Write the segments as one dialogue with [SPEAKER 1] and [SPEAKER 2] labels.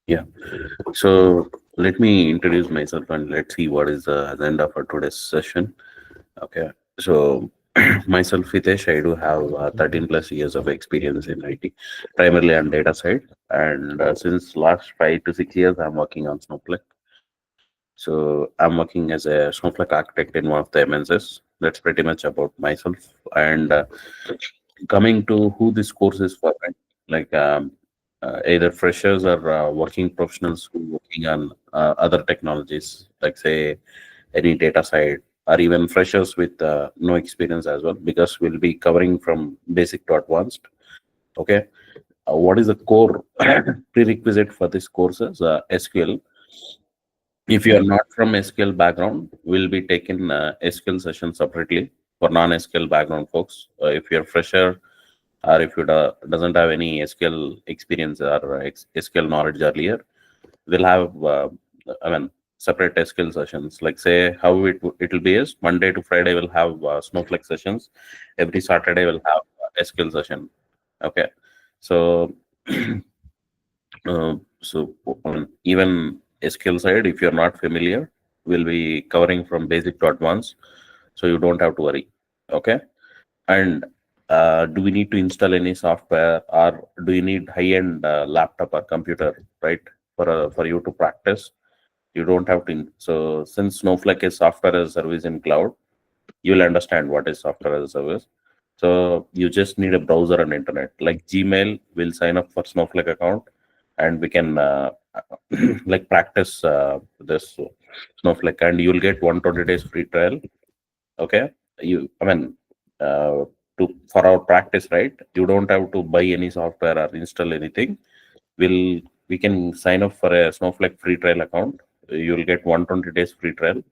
[SPEAKER 1] Yeah. So let me introduce myself and let's see what is the agenda for today's session. Okay. So myself, Hitesh, I do have 13 plus years of experience in IT, primarily on data side. And since last 5 to 6 years, I'm working on Snowflake. So I'm working as a Snowflake architect in one of the MNCs. That's pretty much about myself. And coming to who this course is for, right? Like either freshers or working professionals who working on other technologies, like say any data side, or even freshers with no experience as well, because we'll be covering from basic to advanced. Okay, what is the core prerequisite for this course is SQL. If you are not from SQL background, we'll be taking SQL session separately for non-SQL background folks. If you're fresher or if you doesn't have any SQL experience or SQL knowledge earlier, we'll have I mean separate SQL sessions. Like say how it'll be is Monday to Friday we'll have Snowflake sessions. Every Saturday we'll have SQL session. Okay, so even SQL side, if you're not familiar, we'll be covering from basic to advanced, so you don't have to worry. Okay, and do we need to install any software, or do you need high-end laptop or computer, right, for you to practice? You don't have to. So since Snowflake is software as a service in cloud, you'll understand what is software as a service. So you just need a browser and internet. Like Gmail, will sign up for Snowflake account, and we can like practice this Snowflake, and you'll get 120 days free trial. Okay, I mean, uh, to for our practice, right? You don't have to buy any software or install anything. We can sign up for a Snowflake free trial account. You'll get 120 days free trial.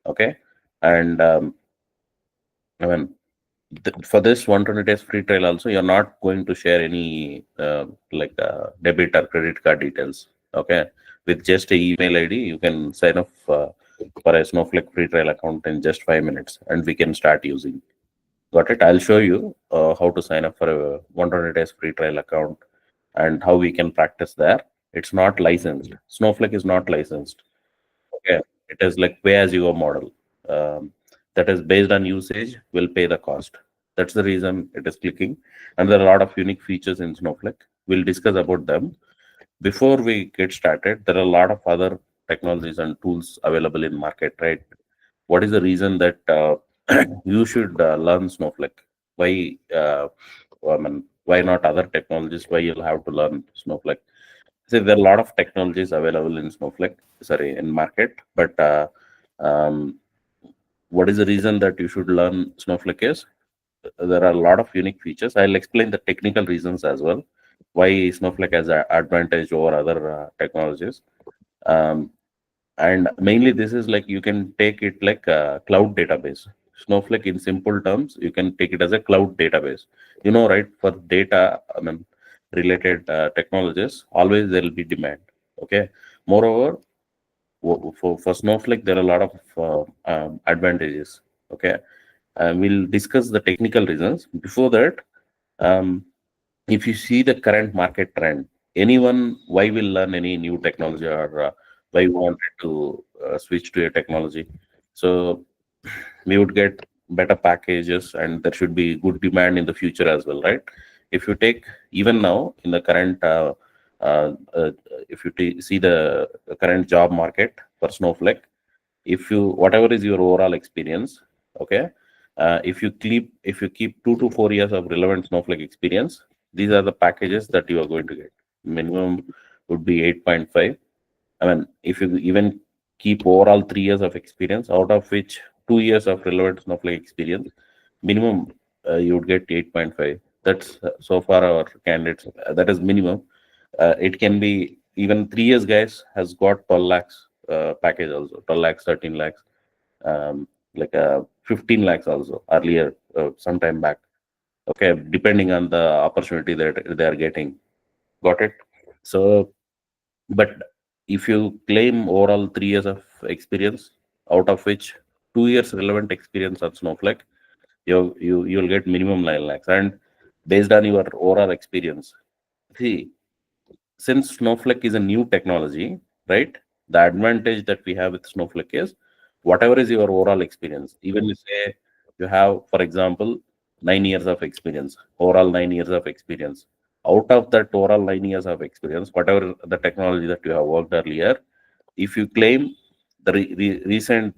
[SPEAKER 1] Okay, and I mean, for this 120 days free trial also, you're not going to share any debit or credit card details. Okay, with just a email ID, you can sign up for a Snowflake free trial account in just 5 minutes, and we can start using. Got it? I'll show you how to sign up for a 120 days free trial account and how we can practice there. It's not licensed. Snowflake is not licensed. Okay, it is like pay as you go model. That is based on usage, will pay the cost. That's the reason it is clicking. And there are a lot of unique features in Snowflake. We'll discuss about them. Before we get started, there are a lot of other technologies and tools available in market, right? What is the reason that you should learn Snowflake? Why? Why not other technologies? Why you'll have to learn Snowflake? So there are a lot of technologies available in Snowflake, sorry, in market, but um, what is the reason that you should learn Snowflake is there are a lot of unique features. I'll explain the technical reasons as well, why Snowflake has an advantage over other technologies. Um, and mainly this is like you can take it like a cloud database. Snowflake in simple terms, you can take it as a cloud database. You know, right? For data, related technologies, always there will be demand. Okay. Moreover, for Snowflake, there are a lot of advantages. Okay, we'll discuss the technical reasons. Before that, um, if you see the current market trend, anyone why will learn any new technology or why wanted to switch to a technology? So we would get better packages, and there should be good demand in the future as well, right? If you take even now in the current uh, uh, if you see the current job market for Snowflake, if you whatever is your overall experience, okay, if you keep 2 to 4 years of relevant Snowflake experience, these are the packages that you are going to get. Minimum would be 8.5. I mean, if you even keep overall 3 years of experience, out of which 2 years of relevant Snowflake experience, minimum you would get 8.5. That's so far our candidates. That is minimum. It can be even 3 years guys has got 12 lakhs package also, 12 lakhs, 13 lakhs, like 15 lakhs also earlier, some time back. Okay, depending on the opportunity that they are getting. Got it? So but if you claim overall 3 years of experience, out of which 2 years relevant experience on Snowflake, you'll get minimum 9 lakhs. And based on your overall experience, see, since Snowflake is a new technology, right? The advantage that we have with Snowflake is whatever is your overall experience, even you say you have, for example, 9 years of experience, overall 9 years of experience. Out of that overall 9 years of experience, whatever the technology that you have worked earlier, if you claim the recent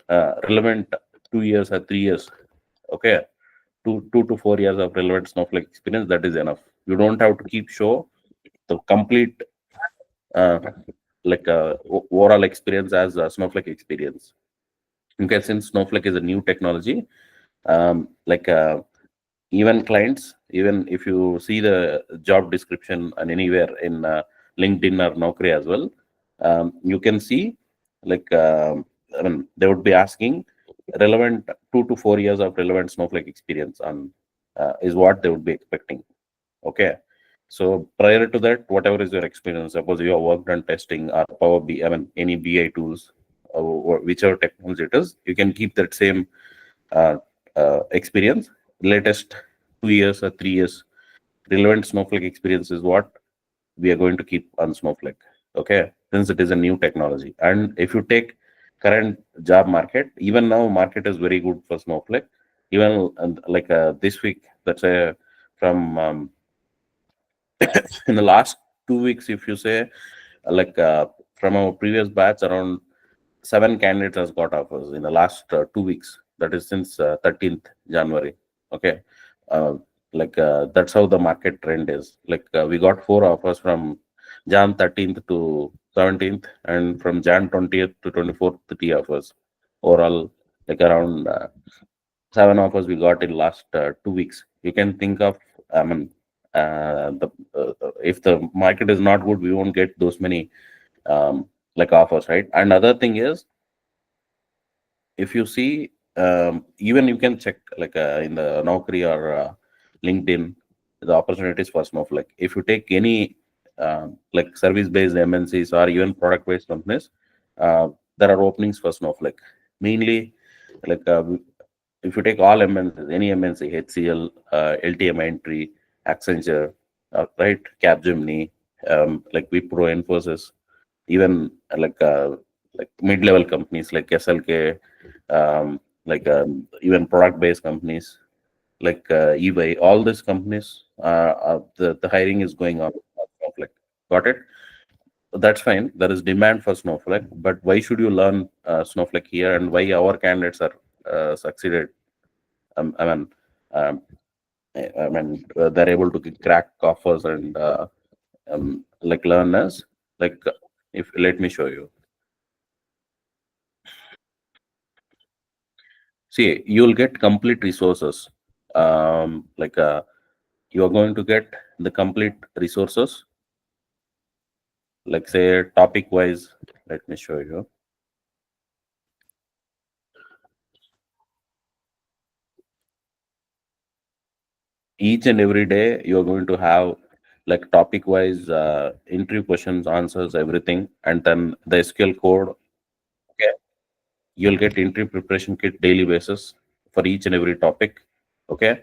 [SPEAKER 1] relevant 2 years or 3 years, okay, 2 to 4 years of relevant Snowflake experience, that is enough. You don't have to keep show the complete uh, overall experience as a Snowflake experience. Okay, since Snowflake is a new technology, um, like uh, even clients, even if you see the job description and anywhere in LinkedIn or Naukri as well, you can see like I mean they would be asking relevant 2 to 4 years of relevant Snowflake experience on is what they would be expecting. Okay. So prior to that, whatever is your experience, suppose you have worked on testing or Power BI, I mean, any BI tools, or whichever technology it is, you can keep that same uh, experience. Latest 2 years or 3 years, relevant Snowflake experience is what we are going to keep on Snowflake. Okay, since it is a new technology, and if you take current job market, even now market is very good for Snowflake. Even this week, let's say from in the last 2 weeks, if you say from our previous batch, around 7 candidates has got offers in the last 2 weeks. That is since 13th January. Okay, uh, that's how the market trend is. We got 4 offers from Jan 13th to 17th, and from Jan 20th to 24th, 3 offers. Overall, around 7 offers we got in last 2 weeks. You can think of, I mean, the if the market is not good, we won't get those many offers, right? And other thing is, if you see, even you can check in the Naukri or LinkedIn, the opportunities for Snowflake. If you take any service-based MNCs or even product-based companies, there are openings for Snowflake. Mainly, like uh, if you take all MNCs, any MNC, HCL, LTM Entry, Accenture, right, Capgemini, Wipro, Infosys, even mid-level companies like SLK, even product-based companies eBay, all these companies, the hiring is going on Snowflake. Got it? That's fine. There is demand for Snowflake, but why should you learn Snowflake here, and why our candidates are succeeded? Um, I mean, um, they're able to crack offers and learn as like if let me show you. See, you'll get complete resources. You are going to get the complete resources, say topic wise. Let me show you. Each and every day, you are going to have topic wise interview questions, answers, everything, and then the SQL code. Okay, you'll get interview preparation kit daily basis for each and every topic. Okay,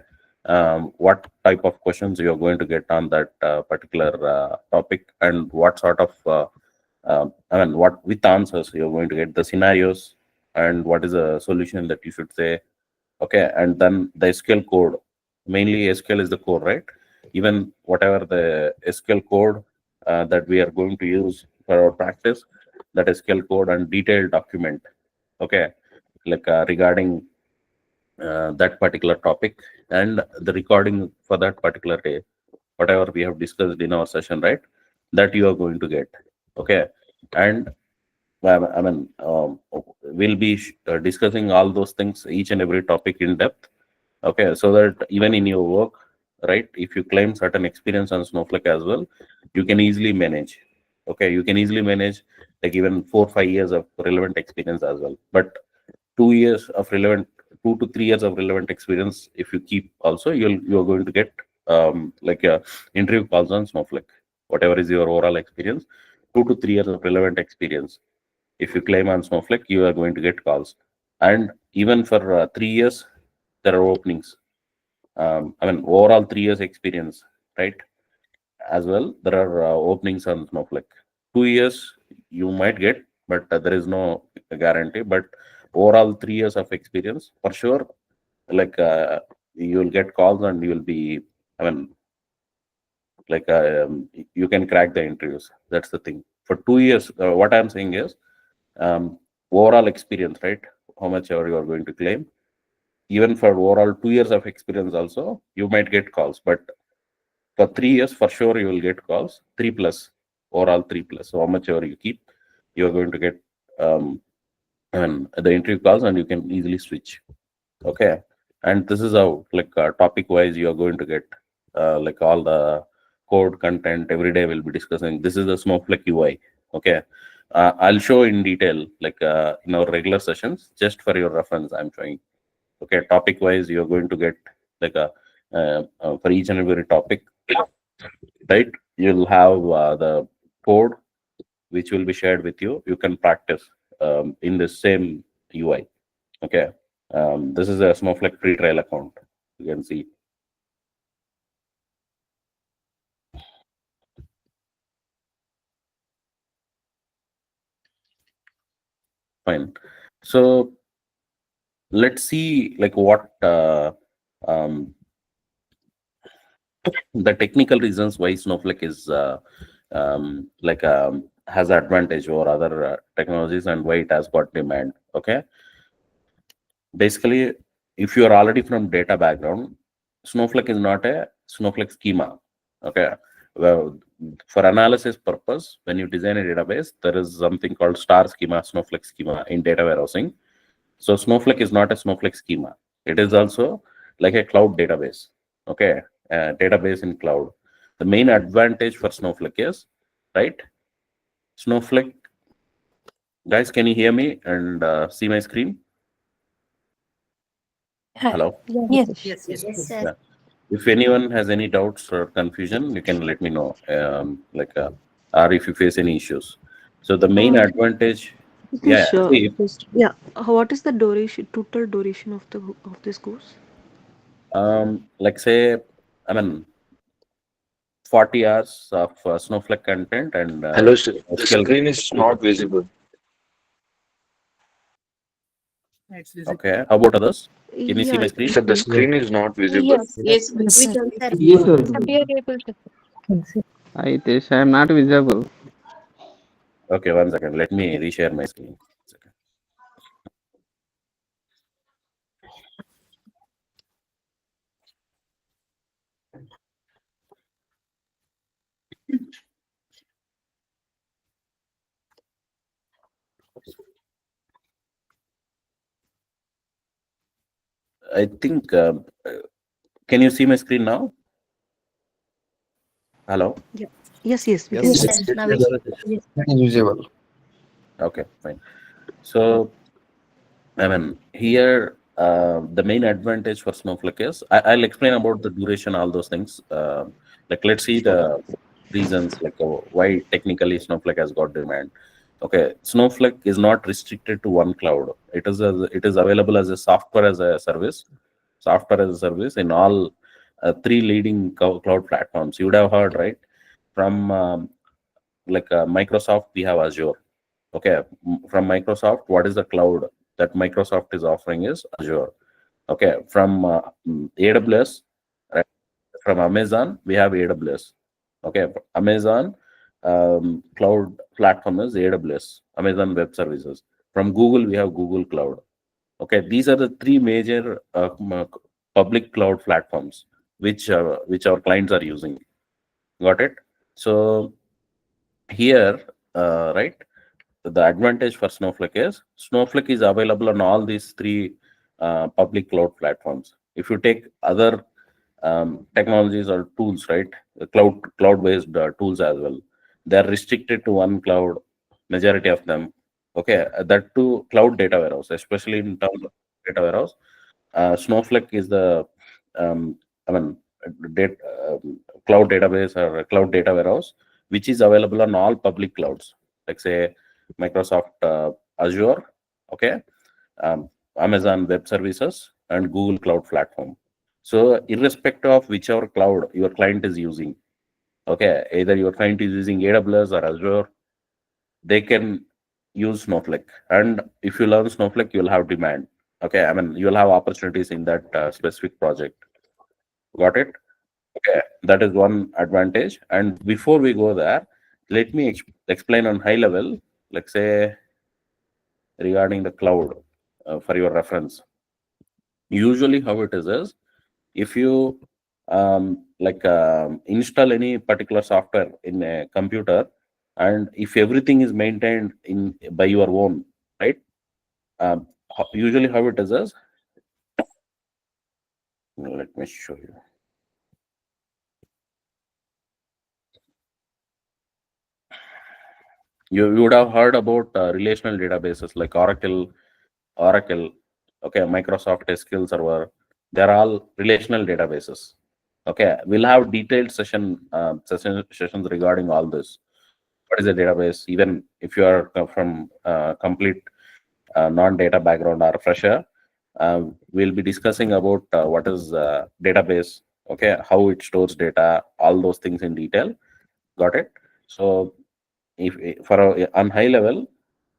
[SPEAKER 1] what type of questions you are going to get on that particular topic, and what sort of what with answers you're going to get the scenarios, and what is the solution that you should say. Okay, and then the SQL code. Mainly SQL is the core, right? Even whatever the SQL code that we are going to use for our practice, that SQL code and detailed document. Okay, regarding that particular topic, and the recording for that particular day, whatever we have discussed in our session, right? That you are going to get. Okay, and we'll be discussing all those things, each and every topic in depth. Okay, so that even in your work, right, if you claim certain experience on Snowflake as well, you can easily manage. Okay, you can easily manage even 4 5 years of relevant experience as well. But 2 years of relevant, 2 to 3 years of relevant experience, if you keep also, you're going to get a interview calls on Snowflake. Whatever is your overall experience, 2 to 3 years of relevant experience, if you claim on Snowflake, you are going to get calls. And even for 3 years, there are openings. Overall 3 years experience, right? as well. There are openings on Snowflake. 2 years you might get, but there is no guarantee. But overall, 3 years of experience for sure. Like you will get calls and you will be. I mean, like you can crack the interviews. That's the thing. For 2 years, what I'm saying is overall experience, right? How much ever you are going to claim. Even for overall 2 years of experience, also you might get calls, but for 3 years, for sure, you will get calls. Three plus, overall three plus. So how much ever you keep, you are going to get and the interview calls, and you can easily switch. Okay, and this is how like topic wise you are going to get like all the code content every day. We'll be discussing. This is the Snowflake UI. Okay, I'll show in detail like in our regular sessions. Just for your reference, I'm showing. Okay, topic wise, you're going to get like a for each and every topic, right? You'll have the code which will be shared with you. You can practice in the same UI. Okay, this is a Snowflake free trial account. You can see. Fine. So let's see like what the technical reasons why Snowflake is like has advantage over other technologies and why it has got demand. Okay, basically, if you are already from data background, Snowflake is not a Snowflake schema. Okay, well, for analysis purpose, when you design a database, there is something called star schema, Snowflake schema in data warehousing. So Snowflake is not a Snowflake schema. It is also like a cloud database. Okay, database in cloud. The main advantage for Snowflake is, right? Snowflake, guys, can you hear me and see my screen?
[SPEAKER 2] Hi.
[SPEAKER 1] Hello.
[SPEAKER 3] Yeah,
[SPEAKER 2] Yes.
[SPEAKER 3] Hitesh.
[SPEAKER 2] Yes, sir.
[SPEAKER 1] Yeah. If anyone has any doubts or confusion, you can let me know. Or if you face any issues. So the main
[SPEAKER 3] Uh,
[SPEAKER 1] advantage, yeah.
[SPEAKER 3] Hitesh,
[SPEAKER 1] See,
[SPEAKER 3] just yeah. What is the duration, total duration of the of this course?
[SPEAKER 1] like say, I mean, 40 hours of Snowflake content and
[SPEAKER 4] Hello, the
[SPEAKER 1] SQL.
[SPEAKER 4] screen is not visible.
[SPEAKER 1] Okay. How about others? Can you see
[SPEAKER 3] Yeah,
[SPEAKER 1] my
[SPEAKER 3] I can
[SPEAKER 1] screen?
[SPEAKER 4] Sir, the
[SPEAKER 3] see.
[SPEAKER 4] screen is not visible.
[SPEAKER 2] Yes, yes,
[SPEAKER 5] Yes,
[SPEAKER 2] we
[SPEAKER 5] sir.
[SPEAKER 2] can, sir.
[SPEAKER 5] Yes, sir.
[SPEAKER 2] We are able to.
[SPEAKER 5] Can see.
[SPEAKER 6] Hitesh, I am not visible.
[SPEAKER 1] Okay, 1 second. Let me reshare my screen. Second. I think, can you see my screen now? Hello?
[SPEAKER 3] Yeah. Yes, we can
[SPEAKER 2] Yes,
[SPEAKER 5] Yes,
[SPEAKER 3] see.
[SPEAKER 2] sir.
[SPEAKER 5] sir.
[SPEAKER 2] Now we
[SPEAKER 5] Yes,
[SPEAKER 2] can.
[SPEAKER 5] it is visible.
[SPEAKER 1] Okay, fine. So, I mean, here the main advantage for Snowflake is I'll explain about the duration, all those things. Like, let's see the reasons, like why technically Snowflake has got demand. Okay, Snowflake is not restricted to one cloud. It is available as a software as a service, in all three leading cloud platforms. You would have heard, right? From like Microsoft, we have Azure. Okay, from Microsoft, what is the cloud that Microsoft is offering is Azure. Okay, from AWS, right? From Amazon, we have AWS. Okay, Amazon cloud platform is AWS, Amazon Web Services. From Google, we have Google Cloud. Okay, these are the three major public cloud platforms which our clients are using. Got it? So here, right? The advantage for Snowflake is available on all these three public cloud platforms. If you take other technologies or tools, right, the cloud based tools as well, they are restricted to one cloud. Majority of them, okay, that too cloud data warehouse, especially in terms of data warehouse. Snowflake is the I mean data, cloud database or a cloud data warehouse which is available on all public clouds, like say Microsoft Azure, okay, Amazon Web Services, and Google Cloud Platform. So, irrespective of whichever cloud your client is using, Okay, either your client is using AWS or Azure, they can use Snowflake. And if you learn Snowflake, you'll have demand. Okay, I mean, you'll have opportunities in that specific project. Got it? Okay, that is one advantage. And before we go there, let me explain on high level, like say regarding the cloud for your reference. Usually, how it is if you install any particular software in a computer, and if everything is maintained in by your own, right? Usually, how it is let me show you. You would have heard about relational databases like Oracle, okay, Microsoft SQL Server. They're all relational databases. Okay, we'll have detailed sessions regarding all this. What is a database? Even if you are from complete non-data background or fresher, we'll be discussing about what is database. Okay, how it stores data, all those things in detail. Got it? So, if for on high level,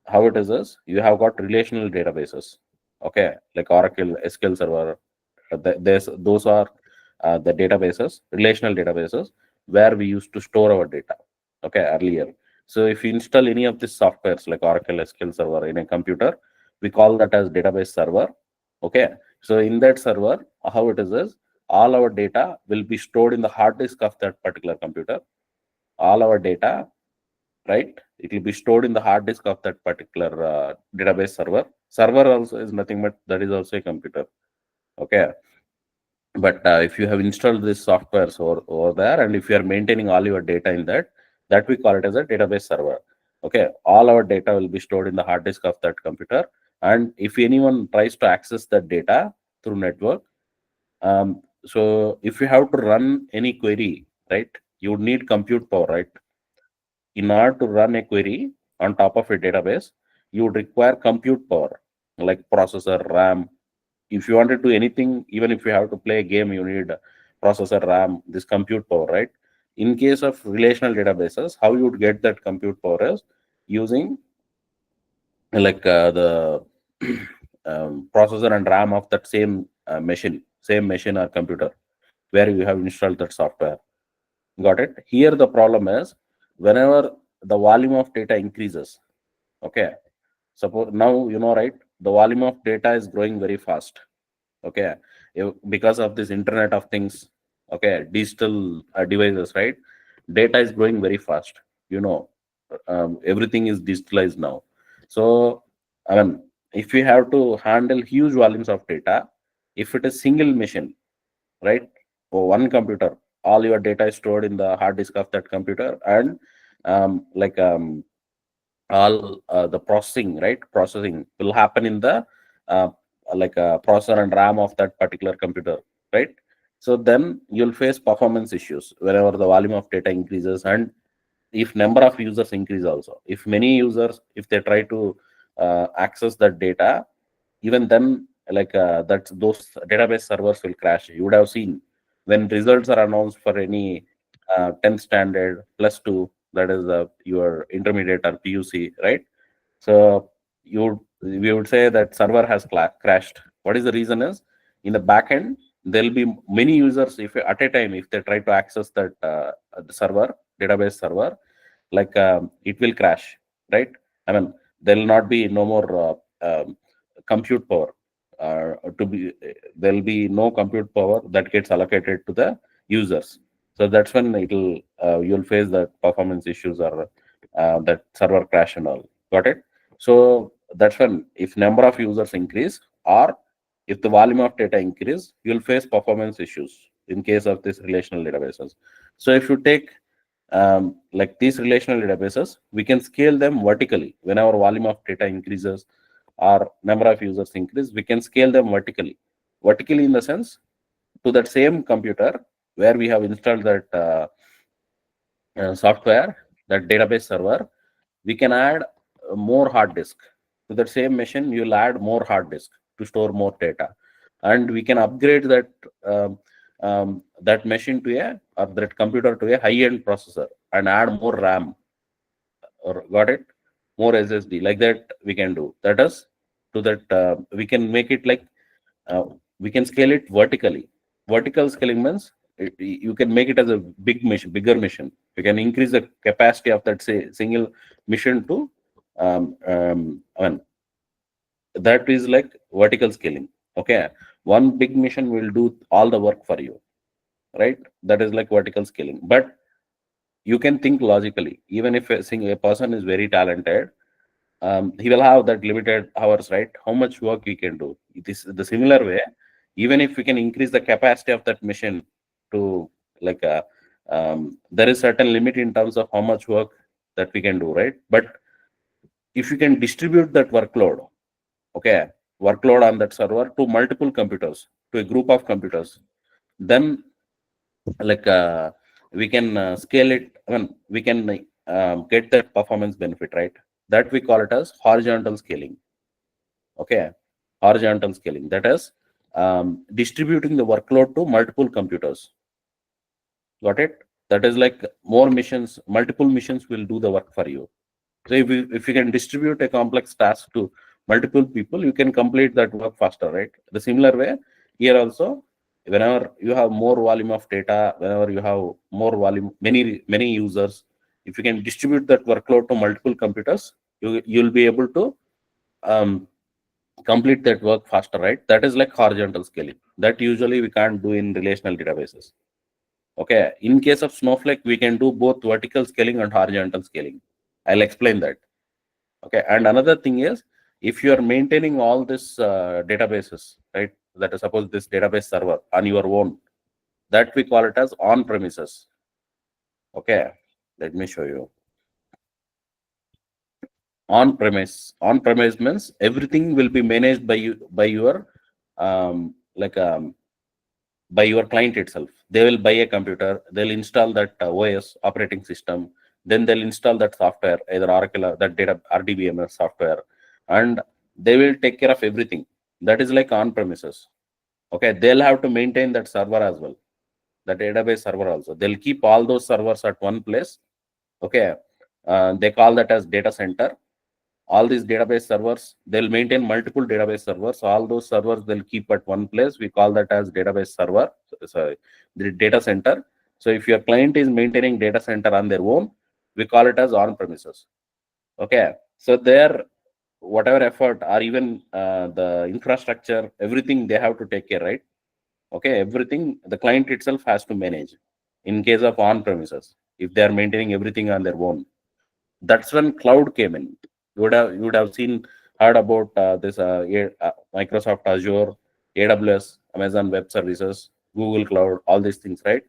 [SPEAKER 1] how it is you have got relational databases, okay, like Oracle SQL Server. Those are the databases, relational databases, where we used to store our data, okay, earlier. So if you install any of these softwares like Oracle SQL Server in a computer, we call that as database server. Okay, so in that server, how it is all our data will be stored in the hard disk of that particular computer. All our data, right, it will be stored in the hard disk of that particular database server. Server also is nothing but that is also a computer. Okay, but if you have installed this software over there, and if you are maintaining all your data in that, that we call it as a database server. Okay, all our data will be stored in the hard disk of that computer, and if anyone tries to access that data through network, so if you have to run any query, right, you would need compute power, right? In order to run a query on top of a database, you would require compute power like processor, RAM. If you want to do anything, even if you have to play a game, you need processor, RAM, this compute power, right? In case of relational databases, how you would get that compute power is using the processor and RAM of that same machine or computer where you have installed that software. Got it? Here the problem is whenever the volume of data increases, okay, suppose now right, the volume of data is growing very fast. Okay, because of this Internet of Things, okay, digital devices, right? Data is growing very fast. Everything is digitalized now. So, I mean, if you have to handle huge volumes of data, if it is single machine, right, for one computer, all your data is stored in the hard disk of that computer, and um, like um, all the processing will happen in the uh, processor and RAM of that particular computer, right? So then you'll face performance issues whenever the volume of data increases, and if number of users increase also. If many users, if they try to access that data, even then that those database servers will crash. You would have seen when results are announced for any 10th standard plus 2, that is your intermediate or PUC, right? So we would say that server has crashed. What is the reason is in the back end there'll be many users if at a time, if they try to access that the server, database server, it will crash, right? I mean, there will not be no more compute power to be there will be no compute power that gets allocated to the users. So that's when you'll face the performance issues or that server crash and all. Got it? So that's when if number of users increase or if the volume of data increase, you'll face performance issues in case of these relational databases. So if you take like these relational databases, we can scale them vertically. When our volume of data increases or number of users increase, we can scale them vertically. Vertically in the sense to that same computer where we have installed that software, that database server, we can add more hard disk. To that same machine, you'll add more hard disk to store more data. And we can upgrade that that machine to a, or that computer to a high-end processor and add more RAM, or got it, more SSD, like that we can do. That is, to that we can make it like, uh, we can scale it vertically. Vertical scaling means you can make it as a big machine, bigger machine. You can increase the capacity of that, say, single machine to I mean, that is like vertical scaling. Okay, one big machine will do all the work for you, right? That is like vertical scaling. But you can think logically. Even if a person is very talented, he will have that limited hours, right? How much work he can do. It is the similar way. Even if we can increase the capacity of that machine to like a, there is certain limit in terms of how much work that we can do, right? But if you can distribute that workload, okay, workload on that server to multiple computers, to a group of computers, then like we can scale it. I mean, we can get that performance benefit, right? That we call it as horizontal scaling. Okay, horizontal scaling, that is distributing the workload to multiple computers. Got it? That is like more missions, multiple missions will do the work for you. So if you can distribute a complex task to multiple people, you can complete that work faster, right? The similar way here also, whenever you have more volume of data, whenever you have more volume, many users, if you can distribute that workload to multiple computers, you'll be able to um, complete that work faster, right? That is like horizontal scaling. That usually we can't do in relational databases. Okay, in case of Snowflake, we can do both vertical scaling and horizontal scaling. I'll explain that. Okay, and another thing is, if you are maintaining all this databases, right? That is, suppose this database server on your own, that we call it as on premises. Okay, let me show you. On premise means everything will be managed by you, by your like by your client itself. They will buy a computer, they'll install that OS operating system, then they'll install that software, either Oracle or that data RDBMS software, and they will take care of everything. That is like on premises. Okay, they'll have to maintain that server as well, the database server also. They'll keep all those servers at one place. Okay, they call that as data center. All these database servers, they'll maintain multiple database servers. All those servers they'll keep at one place. We call that as database server. Sorry, the data center. So if your client is maintaining data center on their own, we call it as on premises. Okay, so their whatever effort, or even the infrastructure, everything they have to take care, right? Okay, everything the client itself has to manage. In case of on premises, if they are maintaining everything on their own, that's when cloud came in. You would have seen, heard about this Microsoft Azure, AWS, Amazon Web Services, Google Cloud, all these things, right?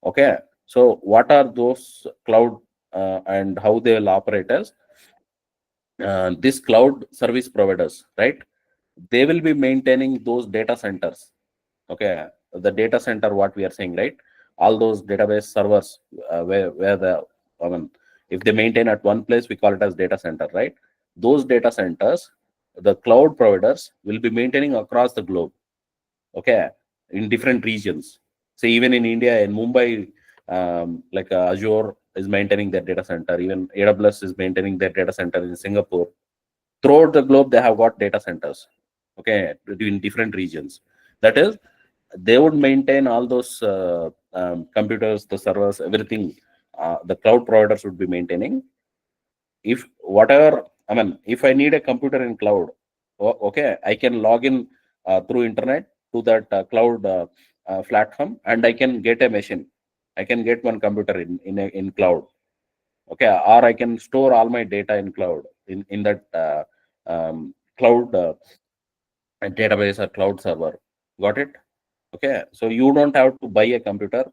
[SPEAKER 1] Okay, so what are those cloud, and how they will operate as this cloud service providers, right? They will be maintaining those data centers. Okay, the data center, what we are saying, right? All those database servers, where the, I mean, if they maintain at one place, we call it as data center, right? Those data centers, the cloud providers will be maintaining across the globe. Okay, in different regions. So even in India, in Mumbai, like Azure is maintaining their data center. Even AWS is maintaining their data center in Singapore. Throughout the globe, they have got data centers. Okay, in different regions. That is, they would maintain all those computers, the servers, everything. The cloud providers would be maintaining. If whatever, I mean, if I need a computer in cloud, okay, I can log in through internet to that cloud platform, and I can get a machine. I can get one computer in cloud. Okay, or I can store all my data in cloud, in that cloud database or cloud server. Got it? Okay, so you don't have to buy a computer.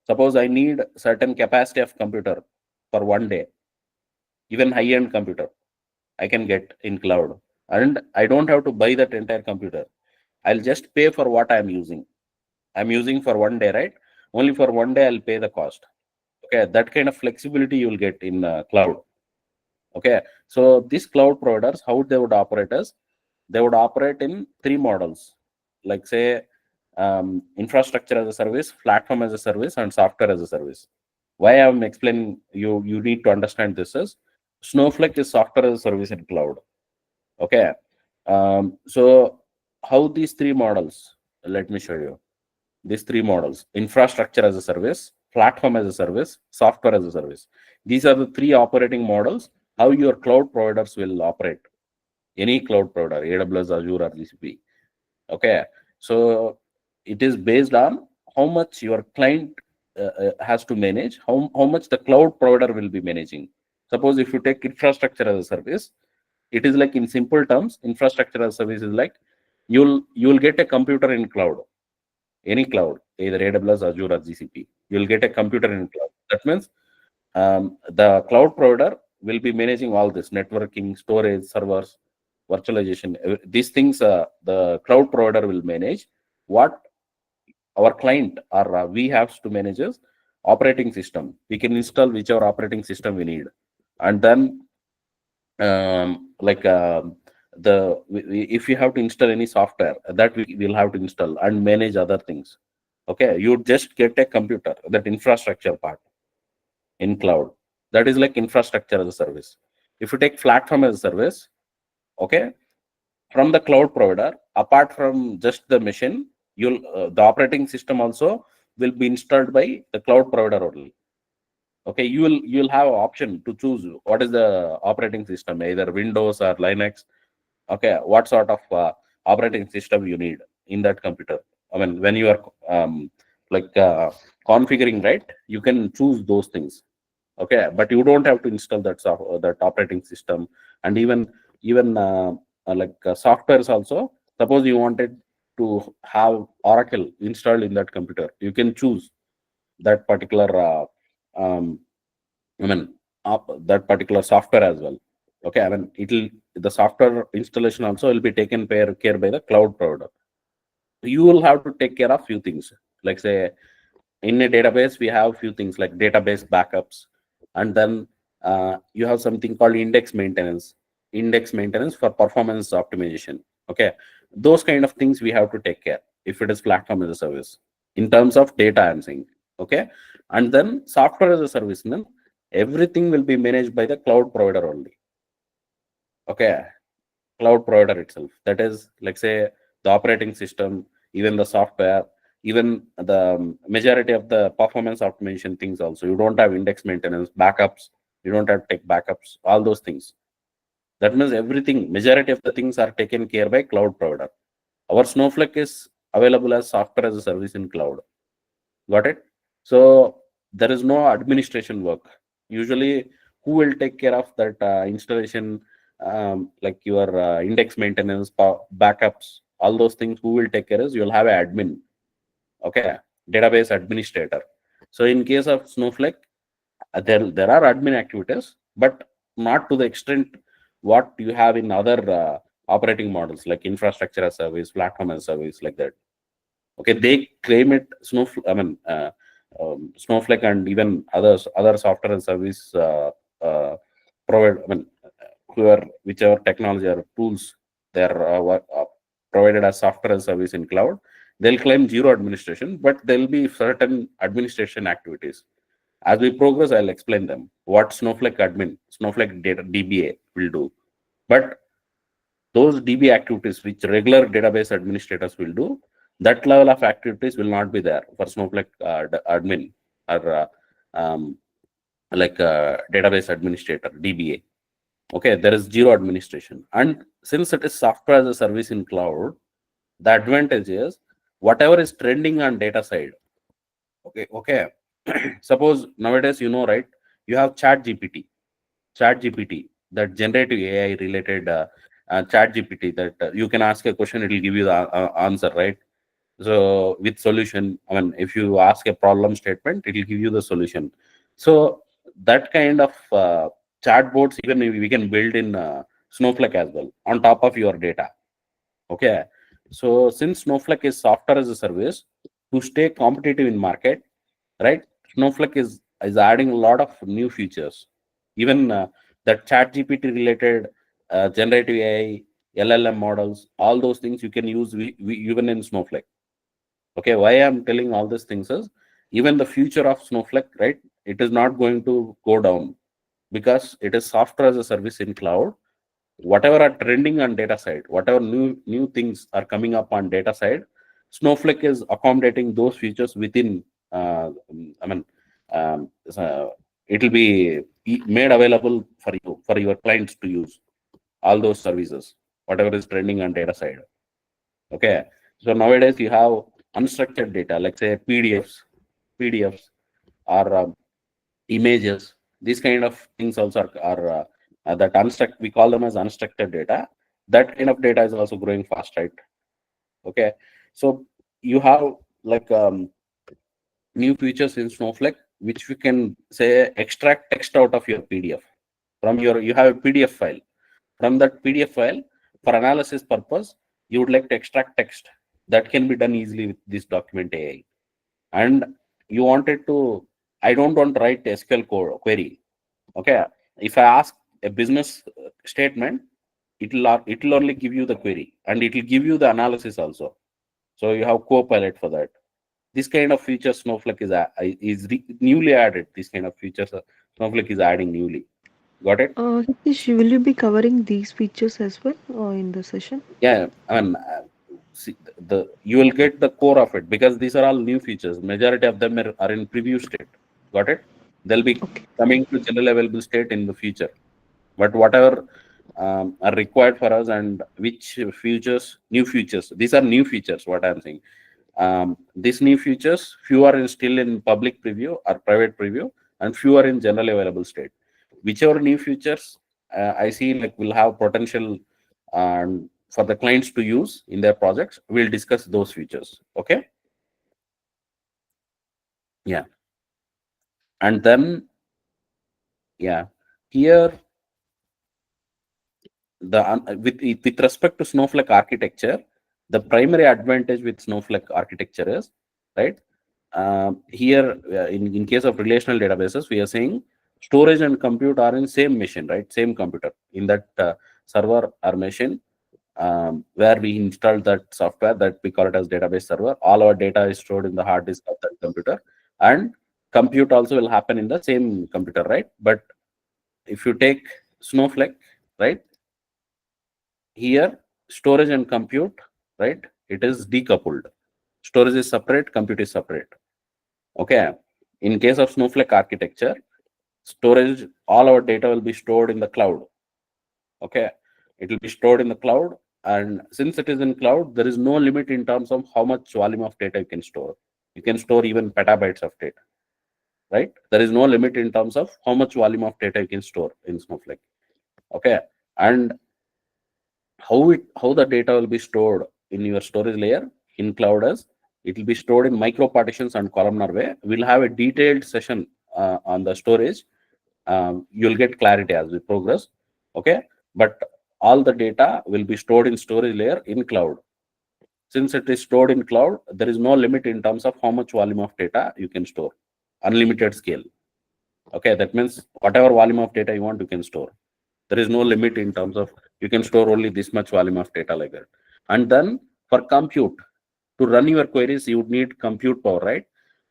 [SPEAKER 1] Suppose I need certain capacity of computer for one day, even high-end computer I can get in cloud, and I don't have to buy that entire computer. I'll just pay for what I'm using. I'm using for one day, right? Only for one day I'll pay the cost. Okay, that kind of flexibility you'll get in cloud. Okay, so these cloud providers, how they would operate is, they would operate in three models. Like say, infrastructure as a service, platform as a service, and software as a service. Why I'm explaining you need to understand this is Snowflake is software as a service in cloud. Okay. So how these three models? Let me show you. These three models: infrastructure as a service, platform as a service, software as a service. These are the three operating models how your cloud providers will operate. Any cloud provider, AWS, Azure, or GCP. Okay, so it is based on how much your client has to manage, how much the cloud provider will be managing. Suppose if you take infrastructure as a service, it is like, in simple terms, infrastructure as a service is like you'll get a computer in cloud, any cloud, either AWS, Azure, or GCP. You'll get a computer in cloud. That means the cloud provider will be managing all this networking, storage, servers, virtualization. These things the cloud provider will manage. What our client or we have to manage is operating system. We can install whichever operating system we need, and then like if you have to install any software, that we will have to install and manage other things. Okay, you just get a computer, that infrastructure part in cloud. That is like infrastructure as a service. If you take platform as a service, okay, from the cloud provider, apart from just the machine, you'll the operating system also will be installed by the cloud provider only. Okay, you'll have an option to choose what is the operating system, either Windows or Linux. Okay, what sort of operating system you need in that computer. I mean, when you are like configuring, right, you can choose those things. Okay, but you don't have to install that operating system. And even softwares also. Suppose you wanted to have Oracle installed in that computer, you can choose that particular um, I mean, that particular software as well. Okay, I mean, the software installation also will be taken care by the cloud provider. You will have to take care of few things, like say in a database we have few things like database backups, and then you have something called index maintenance for performance optimization. Okay, those kind of things we have to take care if it is platform as a service in terms of data, I'm saying. Okay, and then software as a service, then everything will be managed by the cloud provider only. Okay, cloud provider itself, that is like say the operating system, even the software, even the majority of the performance optimization things also. You don't have index maintenance, backups, you don't have to take backups, all those things. That means everything, majority of the things are taken care by cloud provider. Our Snowflake is available as software as a service in cloud. Got it? So there is no administration work. Usually, who will take care of that installation, like your index maintenance, backups, all those things? Who will take care is you'll have an admin. Okay, database administrator. So in case of Snowflake, there are admin activities, but not to the extent what you have in other operating models like infrastructure as service, platform as service, like that. Okay, they claim it Snowflake. I mean, Snowflake and even other software and service provide. I mean, whichever technology or tools they are provided as software and service in cloud, they'll claim zero administration, but there'll be certain administration activities. As we progress, I'll explain them what Snowflake data DBA will do. But those DB activities which regular database administrators will do, that level of activities will not be there for Snowflake admin or database administrator, DBA. Okay, there is zero administration. And since it is software as a service in cloud, the advantage is whatever is trending on data side. Okay. Suppose nowadays, right, you have chat GPT, that generative AI related chat GPT, that you can ask a question, it will give you the answer, right? So with solution, I mean, if you ask a problem statement, it will give you the solution. So that kind of chatbots, even we can build in Snowflake as well on top of your data. Okay, so since Snowflake is software as a service, to stay competitive in market, right, Snowflake is adding a lot of new features. Even that chat GPT related generative AI, LLM models, all those things you can use even in Snowflake. Okay, why I'm telling all these things is even the future of Snowflake, right? It is not going to go down because it is software as a service in cloud. Whatever are trending on data side, whatever new things are coming up on data side, Snowflake is accommodating those features within. I mean, it will be made available for you for your clients to use all those services, whatever is trending on data side. Okay, so nowadays you have unstructured data, like say PDFs or images. These kind of things also are that unstructured. We call them as unstructured data. That kind of data is also growing fast, right? Okay, so you have like new features in Snowflake, which we can say extract text out of your PDF from your. You have a PDF file. From that PDF file, for analysis purpose, you would like to extract text. That can be done easily with this document AI. And you wanted to, I don't want to write SQL query. Okay, if I ask a business statement, it'll only give you the query and it will give you the analysis also. So you have Copilot for that. This kind of feature Snowflake is newly added. This kind of features Snowflake is adding newly. Got it?
[SPEAKER 3] Hitesh, will you be covering these features as well in the session?
[SPEAKER 1] Yeah, I mean, see, the you will get the core of it because these are all new features. Majority of them are in preview state. Got it? They'll be
[SPEAKER 3] Okay.
[SPEAKER 1] coming to general available state in the future. But whatever are required for us and which features, new features. These are new features. What I'm saying. These new features, few are still in public preview or private preview, and few are in general available state. Whichever new features I see like will have potential for the clients to use in their projects, we'll discuss those features. Okay. Yeah. And then, yeah, here with respect to Snowflake architecture, the primary advantage with Snowflake architecture is, right, here in case of relational databases, we are saying storage and compute are in same machine, right? Same computer in that server or machine where we install that software that we call it as database server. All our data is stored in the hard disk of that computer, and compute also will happen in the same computer, right? But if you take Snowflake, right, here storage and compute, right, it is decoupled. Storage is separate, compute is separate. Okay, in case of Snowflake architecture, storage, all our data will be stored in the cloud. Okay, it will be stored in the cloud, and since it is in cloud, there is no limit in terms of how much volume of data you can store. You can store even petabytes of data, right? There is no limit in terms of how much volume of data you can store in Snowflake. Okay, and how the data will be stored in your storage layer in cloud as it will be stored in micro partitions and columnar way. We'll have a detailed session on the storage. You'll get clarity as we progress. Okay, but all the data will be stored in storage layer in cloud. Since it is stored in cloud, there is no limit in terms of how much volume of data you can store. Unlimited scale. Okay, that means whatever volume of data you want, you can store. There is no limit in terms of you can store only this much volume of data like that. And then for compute, to run your queries, you would need compute power, right?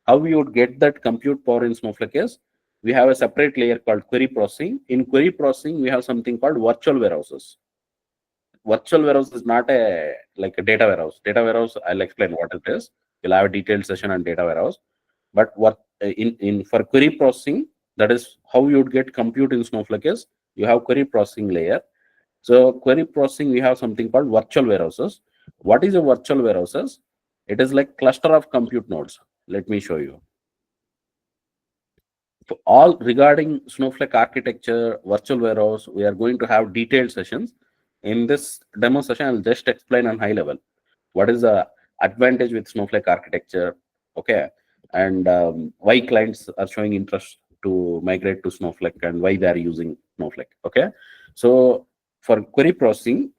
[SPEAKER 1] How you would get that compute power in Snowflake is we have a separate layer called query processing. In query processing, we have something called virtual warehouses. Virtual warehouse is not a like a data warehouse. Data warehouse, I'll explain what it is. We'll have a detailed session on data warehouse. But what in for query processing, that is how you would get compute in Snowflake is you have query processing layer. So query processing, we have something called virtual warehouses. What is a virtual warehouses? It is like cluster of compute nodes. Let me show you. So all regarding Snowflake architecture, virtual warehouse, we are going to have detailed sessions. In this demo session, I'll just explain on high level what is the advantage with Snowflake architecture, okay, and why clients are showing interest to migrate to Snowflake and why they are using Snowflake. Okay, so for query processing,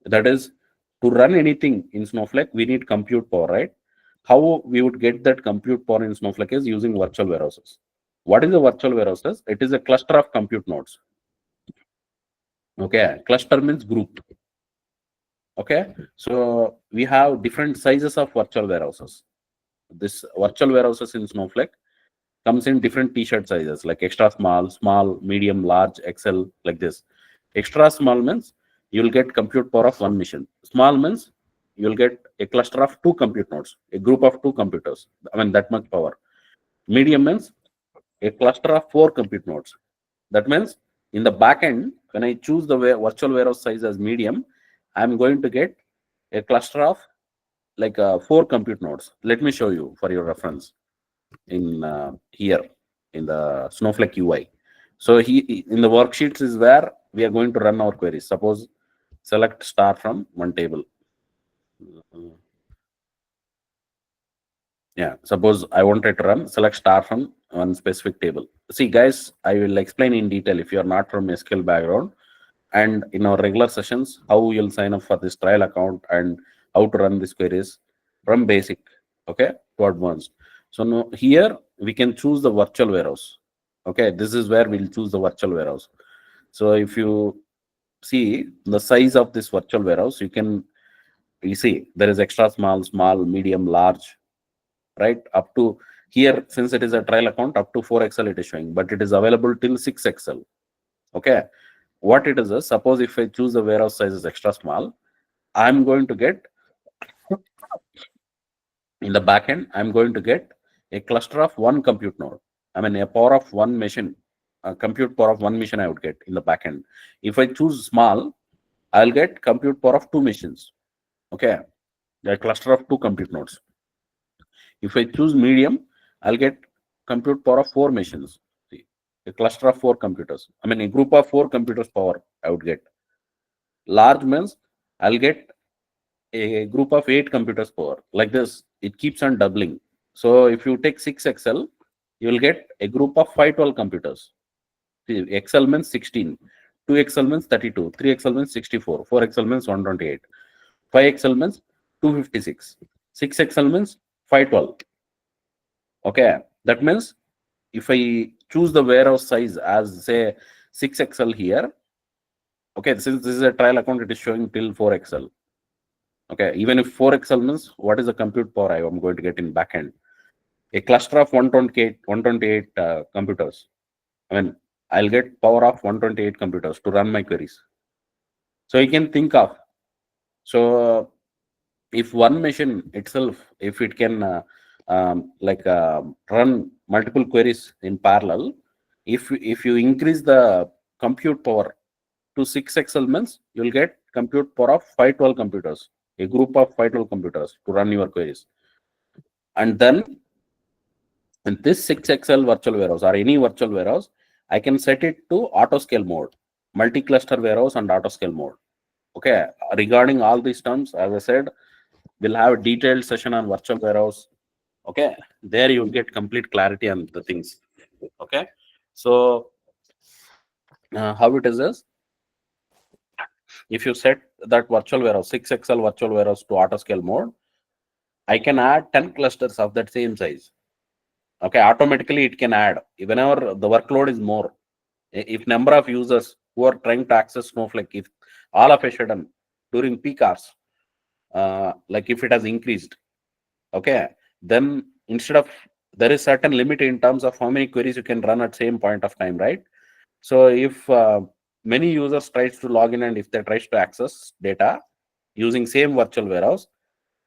[SPEAKER 1] that is to run anything in Snowflake, we need compute power, right? How we would get that compute power in Snowflake is using virtual warehouses. What is a virtual warehouses? It is a cluster of compute nodes. Okay, cluster means group. Okay, so we have different sizes of virtual warehouses. This virtual warehouses in Snowflake comes in different t-shirt sizes like extra small, small, medium, large, XL, like this. Extra small means you'll get compute power of one machine. Small means you'll get a cluster of two compute nodes, a group of two computers. I mean that much power. Medium means a cluster of four compute nodes. That means in the backend, when I choose the virtual warehouse size as medium, I'm going to get a cluster of like four compute nodes. Let me show you for your reference in here in the Snowflake UI. So in the worksheets is where we are going to run our queries. Suppose select star from one table. Yeah, suppose I wanted to run select star from one specific table. See, guys, I will explain in detail if you are not from SQL background and in our regular sessions how you'll sign up for this trial account and how to run these queries from basic, okay, to advanced. So now here we can choose the virtual warehouse. Okay, this is where we'll choose the virtual warehouse. So if you see the size of this virtual warehouse, you see there is extra small, small, medium, large, right? Up to here, since it is a trial account, up to 4XL it is showing, but it is available till 6XL. Okay, what it is, suppose if I choose the warehouse size is extra small, I'm going to get in the backend, I'm going to get a cluster of one compute node. I mean, a power of one machine, a compute power of one machine I would get in the backend. If I choose small, I'll get compute power of two machines. Okay, a cluster of two compute nodes. If I choose medium, I'll get compute power of four machines. See, a cluster of four computers. I mean, a group of four computers power I would get. Large means I'll get a group of eight computers power. Like this, it keeps on doubling. So if you take 6XL, you will get a group of 512 computers. See, XL means 16, 2XL means 32, 3XL means 64, 4XL means 128, 5XL means 256, 6XL means 512. Okay, that means if I choose the warehouse size as say 6XL here, okay, since this is a trial account, it is showing till 4XL. Okay, even if 4XL means what is the compute power I am going to get in backend? A cluster of 128 computers. I mean, I'll get power of 128 computers to run my queries. So you can think of, so if one machine itself, if it can run multiple queries in parallel, if you increase the compute power to 6XL means you'll get compute power of 512 computers, a group of 512 computers to run your queries. And then in this 6XL virtual warehouse or any virtual warehouse, I can set it to auto scale mode, multi-cluster warehouse and auto scale mode. Okay, regarding all these terms, as I said, we'll have a detailed session on virtual warehouse. Okay, there you'll get complete clarity on the things. Okay, so how it is if you set that virtual warehouse 6XL virtual warehouse to auto scale mode, I can add 10 clusters of that same size. Okay, automatically it can add whenever the workload is more. If number of users who are trying to access Snowflake, if all of a sudden during peak hours, like if it has increased, okay, then instead of there is certain limit in terms of how many queries you can run at same point of time, right? So if many users tries to log in and if they tries to access data using same virtual warehouse,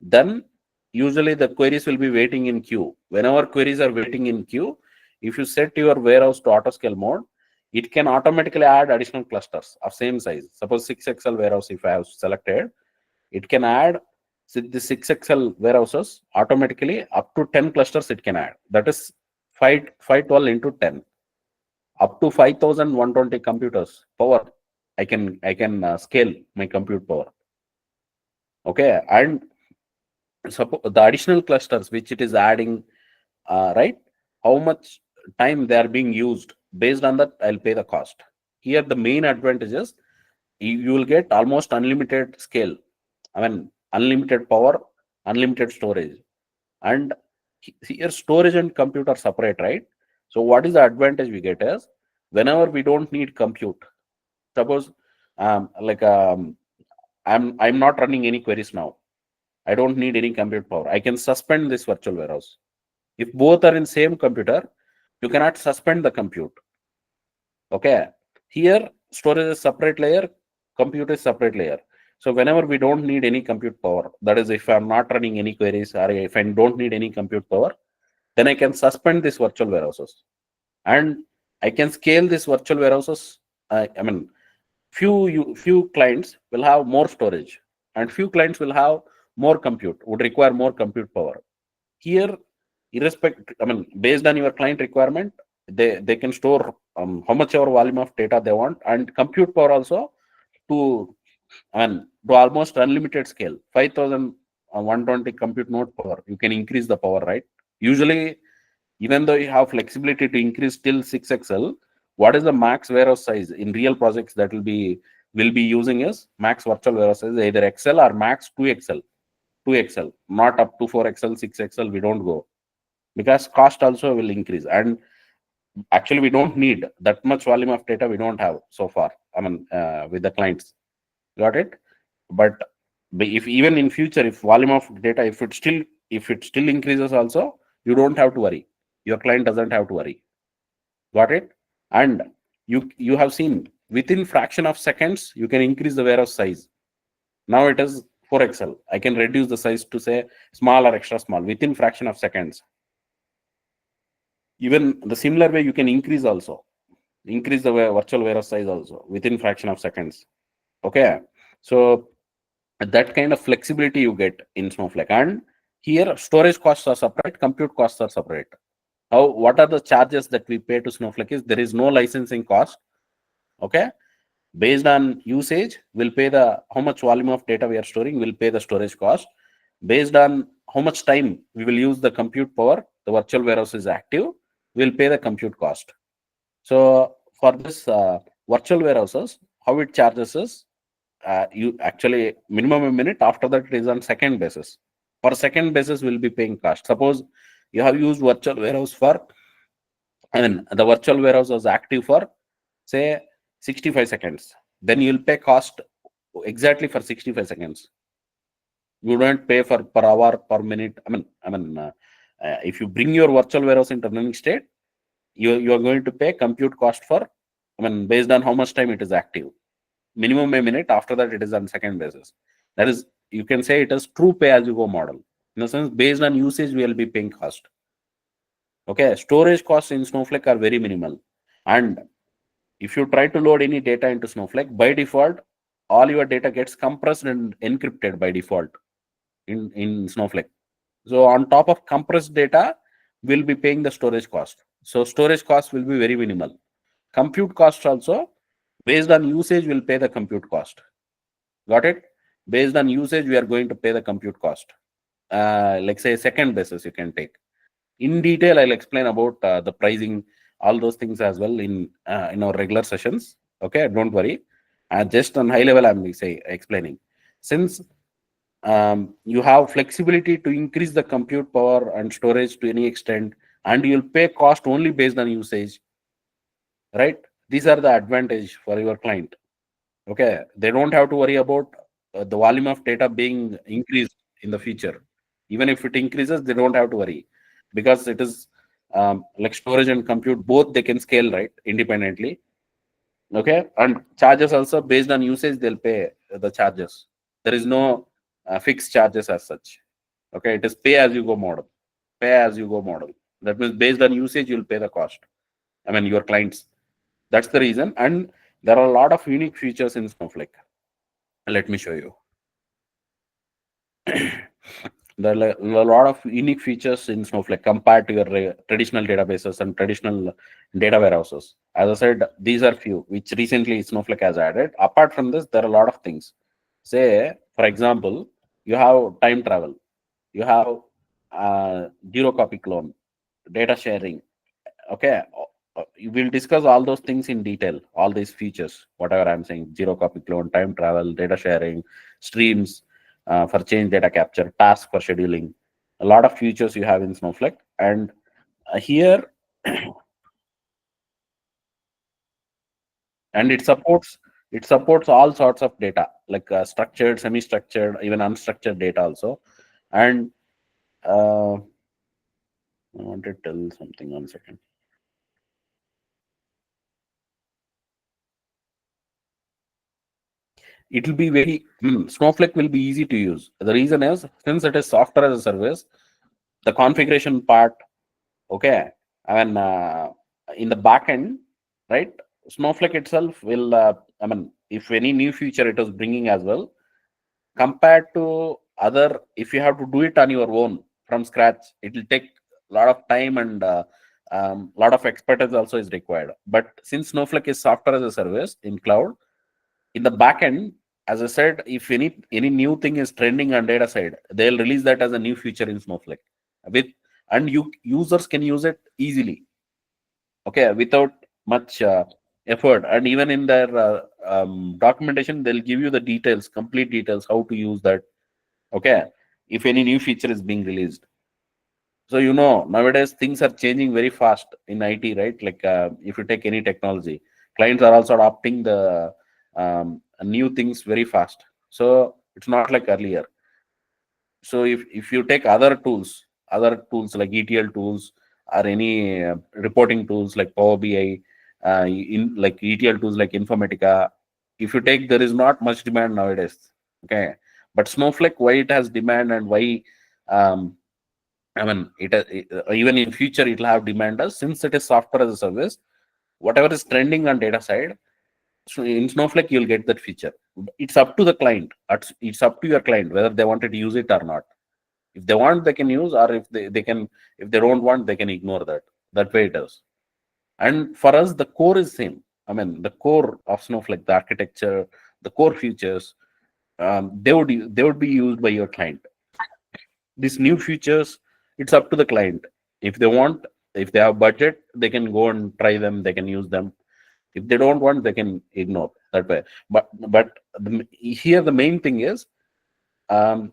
[SPEAKER 1] then usually the queries will be waiting in queue. Whenever queries are waiting in queue, if you set your warehouse to auto scale mode, it can automatically add additional clusters of same size. Suppose 6XL warehouse, if I have selected, it can add the 6XL warehouses automatically up to 10 clusters it can add. That is 512 into 10. Up to 5,120 computers power. I can scale my compute power. Okay, and suppose the additional clusters which it is adding, right? How much time they are being used based on that, I'll pay the cost. Here, the main advantage is you will get almost unlimited scale. I mean, unlimited power, unlimited storage, and here storage and compute are separate, right? So what is the advantage we get is whenever we don't need compute, suppose like I'm not running any queries now. I don't need any compute power. I can suspend this virtual warehouse. If both are in same computer, you cannot suspend the compute. Okay. Here, storage is separate layer, compute is separate layer. So whenever we don't need any compute power, that is if I'm not running any queries or if I don't need any compute power, then I can suspend these virtual warehouses. And I can scale these virtual warehouses. I mean, few clients will have more storage and few clients will have more compute, would require more compute power. Here, irrespective, I mean, based on your client requirement, they can store how much ever volume of data they want, and compute power also to, I mean, to almost unlimited scale, 5,120 compute node power. You can increase the power, right? Usually, even though you have flexibility to increase till 6XL, what is the max warehouse size in real projects that will be using is max virtual warehouse size, either XL or max 2XL. 2XL, not up to 4XL, 6XL. We don't go because cost also will increase. And actually, we don't need that much volume of data. We don't have so far. I mean, with the clients, got it. But if even in future, if volume of data, if it still increases, also you don't have to worry. Your client doesn't have to worry. Got it. And you have seen within fraction of seconds you can increase the warehouse size. Now it is 4XL. I can reduce the size to say small or extra small within fraction of seconds. Even the similar way you can increase also. Increase the virtual warehouse size also within fraction of seconds. Okay. So that kind of flexibility you get in Snowflake. And here storage costs are separate, compute costs are separate. What are the charges that we pay to Snowflake is there is no licensing cost. Okay. Based on usage, we'll pay the how much volume of data we are storing, we'll pay the storage cost. Based on how much time we will use the compute power, the virtual warehouse is active, we'll pay the compute cost. So for this virtual warehouses, how it charges is you actually minimum a minute. After that, it is on second basis. For second basis, we'll be paying cost. Suppose you have used virtual warehouse for, I mean, the virtual warehouse was active for say 65 seconds. Then you'll pay cost exactly for 65 seconds. You don't pay for per hour, per minute. If you bring your virtual warehouse into running state, you are going to pay compute cost for, based on how much time it is active. Minimum a minute. After that, it is on second basis. That is, you can say it is true pay as you go model. In the sense, based on usage, we will be paying cost. Okay, storage costs in Snowflake are very minimal. And if you try to load any data into Snowflake, by default, all your data gets compressed and encrypted by default in Snowflake. So on top of compressed data, we'll be paying the storage cost. So storage cost will be very minimal. Compute cost also, based on usage, we'll pay the compute cost. Got it? Based on usage, we are going to pay the compute cost. Like say second basis, you can take. In detail, I'll explain about the pricing, all those things as well in our regular sessions. Okay, don't worry. Just on high level, I'm explaining. Since you have flexibility to increase the compute power and storage to any extent, and you'll pay cost only based on usage, right? These are the advantage for your client. Okay, they don't have to worry about the volume of data being increased in the future. Even if it increases, they don't have to worry because it is like storage and compute, both they can scale right independently. Okay, and charges also based on usage, they'll pay the charges. There is no fixed charges as such. Okay, it is pay as you go model. Pay as you go model. That means based on usage, you'll pay the cost. Your clients. That's the reason. And there are a lot of unique features in Snowflake. Let me show you. There are a lot of unique features in Snowflake compared to your traditional databases and traditional data warehouses. As I said, these are few which recently Snowflake has added. Apart from this, there are a lot of things. Say, for example, you have time travel, you have zero copy clone, data sharing. Okay, we will discuss all those things in detail, all these features, whatever I'm saying: zero copy clone, time travel, data sharing, streams for change data capture, task for scheduling. A lot of features you have in Snowflake. And here, and it supports It supports all sorts of data, like structured, semi-structured, even unstructured data also. And I want to tell something. 1 second. It will be very Snowflake will be easy to use. The reason is, since it is software as a service, the configuration part, okay, I mean, in the back end, right? Snowflake itself will, I mean, if any new feature it is bringing as well, compared to other, if you have to do it on your own from scratch, it will take a lot of time, and lot of expertise also is required. But since Snowflake is software as a service in cloud, in the back end, as I said, if any new thing is trending on data side, they'll release that as a new feature in Snowflake with, and you users can use it easily, okay, without much effort. And even in their documentation, they'll give you the details, complete details, how to use that, okay, if any new feature is being released. So nowadays things are changing very fast in IT, right? Like if you take any technology, clients are also adopting the new things very fast. So it's not like earlier. So if you take other tools like ETL tools, or any reporting tools like Power BI, in like ETL tools like Informatica, if you take, there is not much demand nowadays. Okay, but Snowflake, why it has demand, and why um, I mean, even in future it will have demand, as since it is software as a service, whatever is trending on data side, so in Snowflake you'll get that feature. It's up to the client. It's up to your client whether they wanted to use it or not. If they want, they can use, or if they don't want, they can ignore that. That way it is. And for us, the core is same. I mean, the core of Snowflake, the architecture, the core features, they would be used by your client. These new features, it's up to the client. If they want, if they have budget, they can go and try them, they can use them. If they don't want, they can ignore that way. But here the main thing is, um,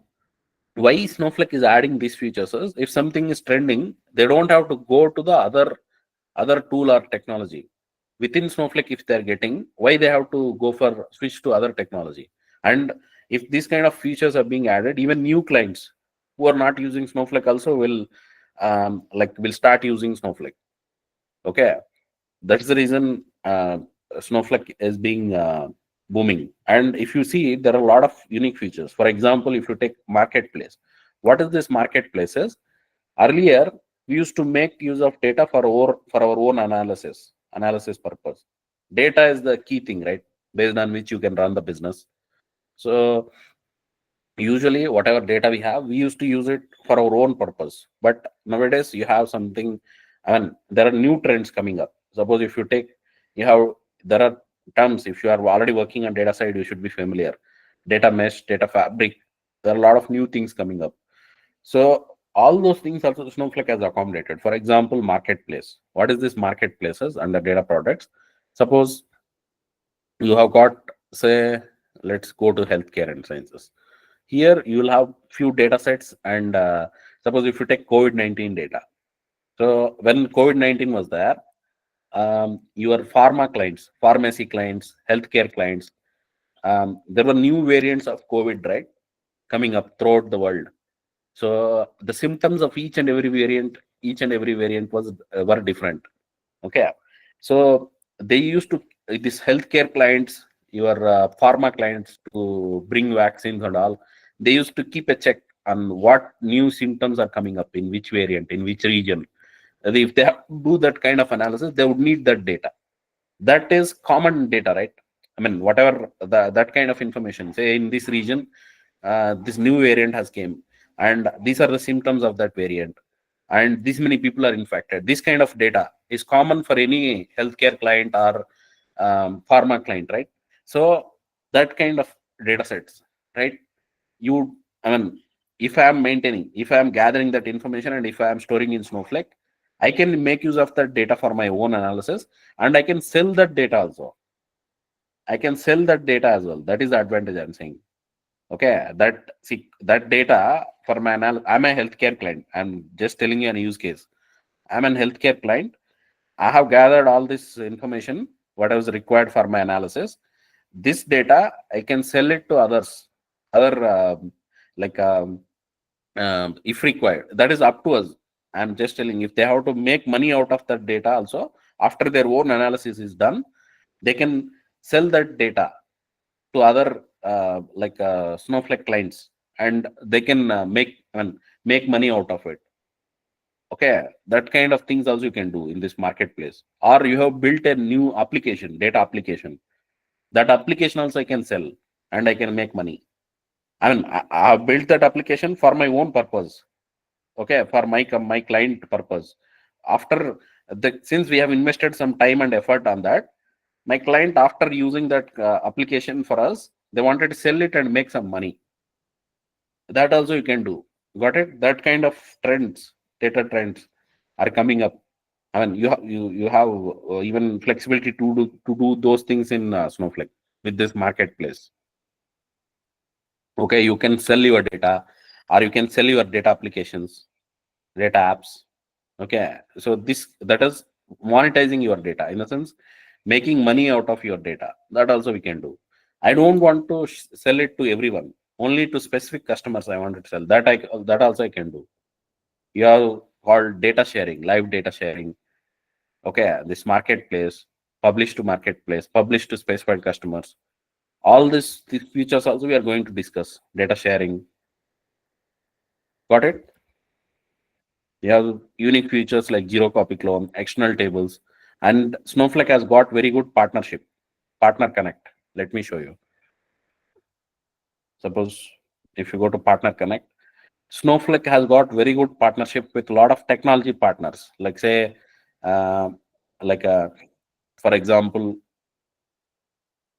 [SPEAKER 1] why Snowflake is adding these features is, if something is trending, they don't have to go to the other tool or technology within Snowflake. If they're getting, why they have to go for switch to other technology? And if these kind of features are being added, even new clients who are not using Snowflake also will start using Snowflake. Okay, that's the reason Snowflake is being booming. And if you see, there are a lot of unique features. For example, if you take marketplace, what is this marketplace is? Earlier, we used to make use of data for our own analysis purpose. Data is the key thing, right? Based on which you can run the business. So usually whatever data we have, we used to use it for our own purpose. But nowadays you have something, and there are new trends coming up. Suppose if you take, you have, there are terms, if you are already working on data side, you should be familiar. Data mesh, data fabric, there are a lot of new things coming up. So all those things also Snowflake has accommodated. For example, marketplace. What is this marketplaces under data products? Suppose you have got, say, let's go to healthcare and sciences. Here you will have few data sets, and suppose if you take COVID-19 data. So when COVID-19 was there, your pharma clients, pharmacy clients, healthcare clients, there were new variants of COVID, right, coming up throughout the world. So the symptoms of each and every variant were different. Okay, so they used to, these healthcare clients, your pharma clients, to bring vaccines and all, they used to keep a check on what new symptoms are coming up in which variant, in which region. If they have to do that kind of analysis, they would need that data. That is common data, right? I mean, whatever that kind of information, say in this region, this new variant has came, and these are the symptoms of that variant, and this many people are infected. This kind of data is common for any healthcare client or pharma client, right? So that kind of data sets, right? You, I mean, if I am gathering that information, and if I am storing in Snowflake, I can make use of that data for my own analysis, and I can sell that data also. I can sell that data as well. That is the advantage I'm saying. Okay, that data for my I'm a healthcare client. I'm just telling you an use case. I'm an healthcare client. I have gathered all this information, what was required for my analysis. This data I can sell it to others, other like if required. That is up to us. I'm just telling, if they have to make money out of that data also, after their own analysis is done, they can sell that data to other Snowflake clients, and they can make money out of it. Okay, that kind of things also you can do in this marketplace. Or you have built a new application, data application. That application also I can sell and I can make money. I have built that application for my own purpose. Okay, for my client purpose. After since we have invested some time and effort on that, my client, after using that application for us, they wanted to sell it and make some money. That also you can do. Got it? That kind of trends, data trends are coming up. You have even flexibility to do those things in Snowflake with this marketplace. Okay, you can sell your data, or you can sell your data applications, data apps. Okay, so that is monetizing your data, in a sense, making money out of your data. That also we can do. I don't want to sell it to everyone, only to specific customers I want to sell. That also I can do. You have called data sharing, live data sharing. Okay, this marketplace, publish to marketplace, publish to specified customers. All these features also we are going to discuss. Data sharing. Got it? You have unique features like zero copy clone, external tables, and Snowflake has got very good partnership, partner connect. Let me show you. Suppose if you go to partner connect, Snowflake has got very good partnership with a lot of technology partners. Like say, uh, like for example,